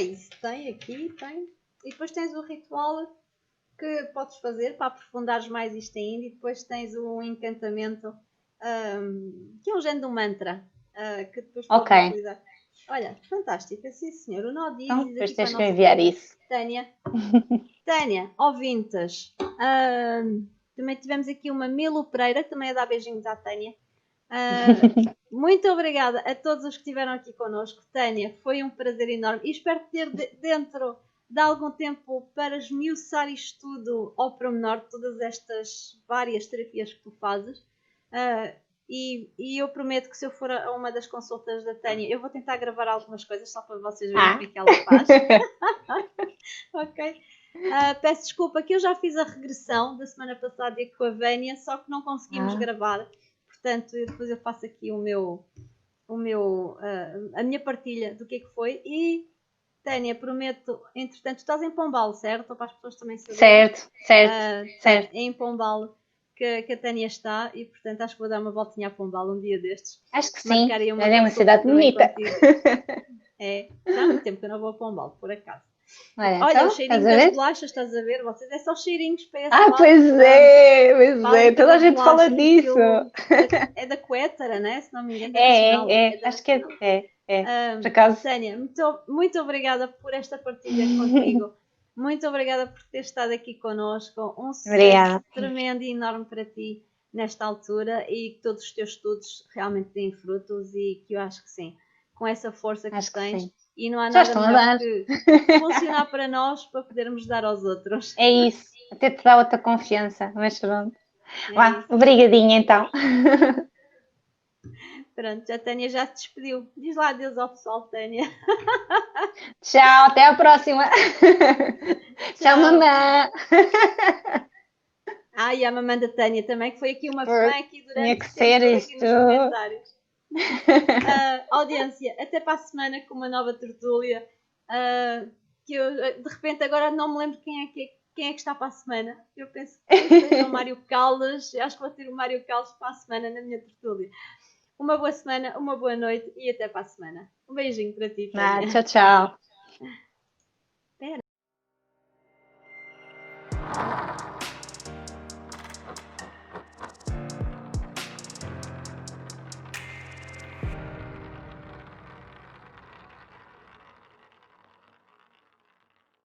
Isso tem aqui, tem. E depois tens o ritual que podes fazer para aprofundares mais isto ainda, e depois tens um encantamento que é um género de um mantra que depois podes Ok, utilizar. Olha, fantástica, sim senhor. O nó então diz depois aqui para a tens que nossa enviar querida isso. Tânia, ouvintes. Também tivemos aqui uma Milo Pereira, que também é dar beijinhos à Tânia. Muito obrigada a todos os que estiveram aqui connosco. Tânia, foi um prazer enorme e espero ter dentro de algum tempo para esmiuçar isto tudo ao pormenor, todas estas várias terapias que tu fazes. E eu prometo que se eu for a uma das consultas da Tânia, eu vou tentar gravar algumas coisas só para vocês verem o que é que ela faz. Ok. Peço desculpa que eu já fiz a regressão da semana passada com a Vânia, só que não conseguimos gravar. Portanto, depois eu faço aqui a minha partilha do que é que foi. E, Tânia, prometo, entretanto, estás em Pombal, certo? Para as pessoas também saberem. Certo. É em Pombal que a Tânia está e, portanto, acho que vou dar uma voltinha a Pombal um dia destes. Acho que sim, é uma cidade bonita. Já há muito tempo que eu não vou a Pombal, por acaso. Olha, Olha, então, o cheirinho das bolachas, estás a ver? Vocês é só cheirinhos para esse lado. pois é, toda a gente fala disso. É da Quétara, né? Se não me engano, da Nacional. Acho que é. Por acaso. Tânia, muito obrigada por esta partilha contigo. Muito obrigada por ter estado aqui connosco. Um sucesso tremendo e enorme para ti nesta altura e que todos os teus estudos realmente deem frutos e que eu acho que sim, com essa força que tens. Sim. E não há nada melhor que funcionar para nós para podermos dar aos outros. É isso, até te dá outra confiança, mas pronto. Obrigadinha então. Pronto, a Tânia já se despediu. Diz lá adeus ao pessoal, Tânia. Tchau, até à próxima. Tchau, mamãe. E a mamãe da Tânia também, que foi aqui uma fã aqui durante tinha que ser isto. Aqui nos comentários. Audiência, até para a semana com uma nova tertúlia. Que eu, de repente, agora não me lembro quem é que está para a semana. Eu penso que é o Mário Caldas. Eu acho que vou ter o Mário Caldas para a semana na minha tertúlia. Uma boa semana, uma boa noite e até para a semana. Um beijinho para ti. Tchau, tchau. Espera.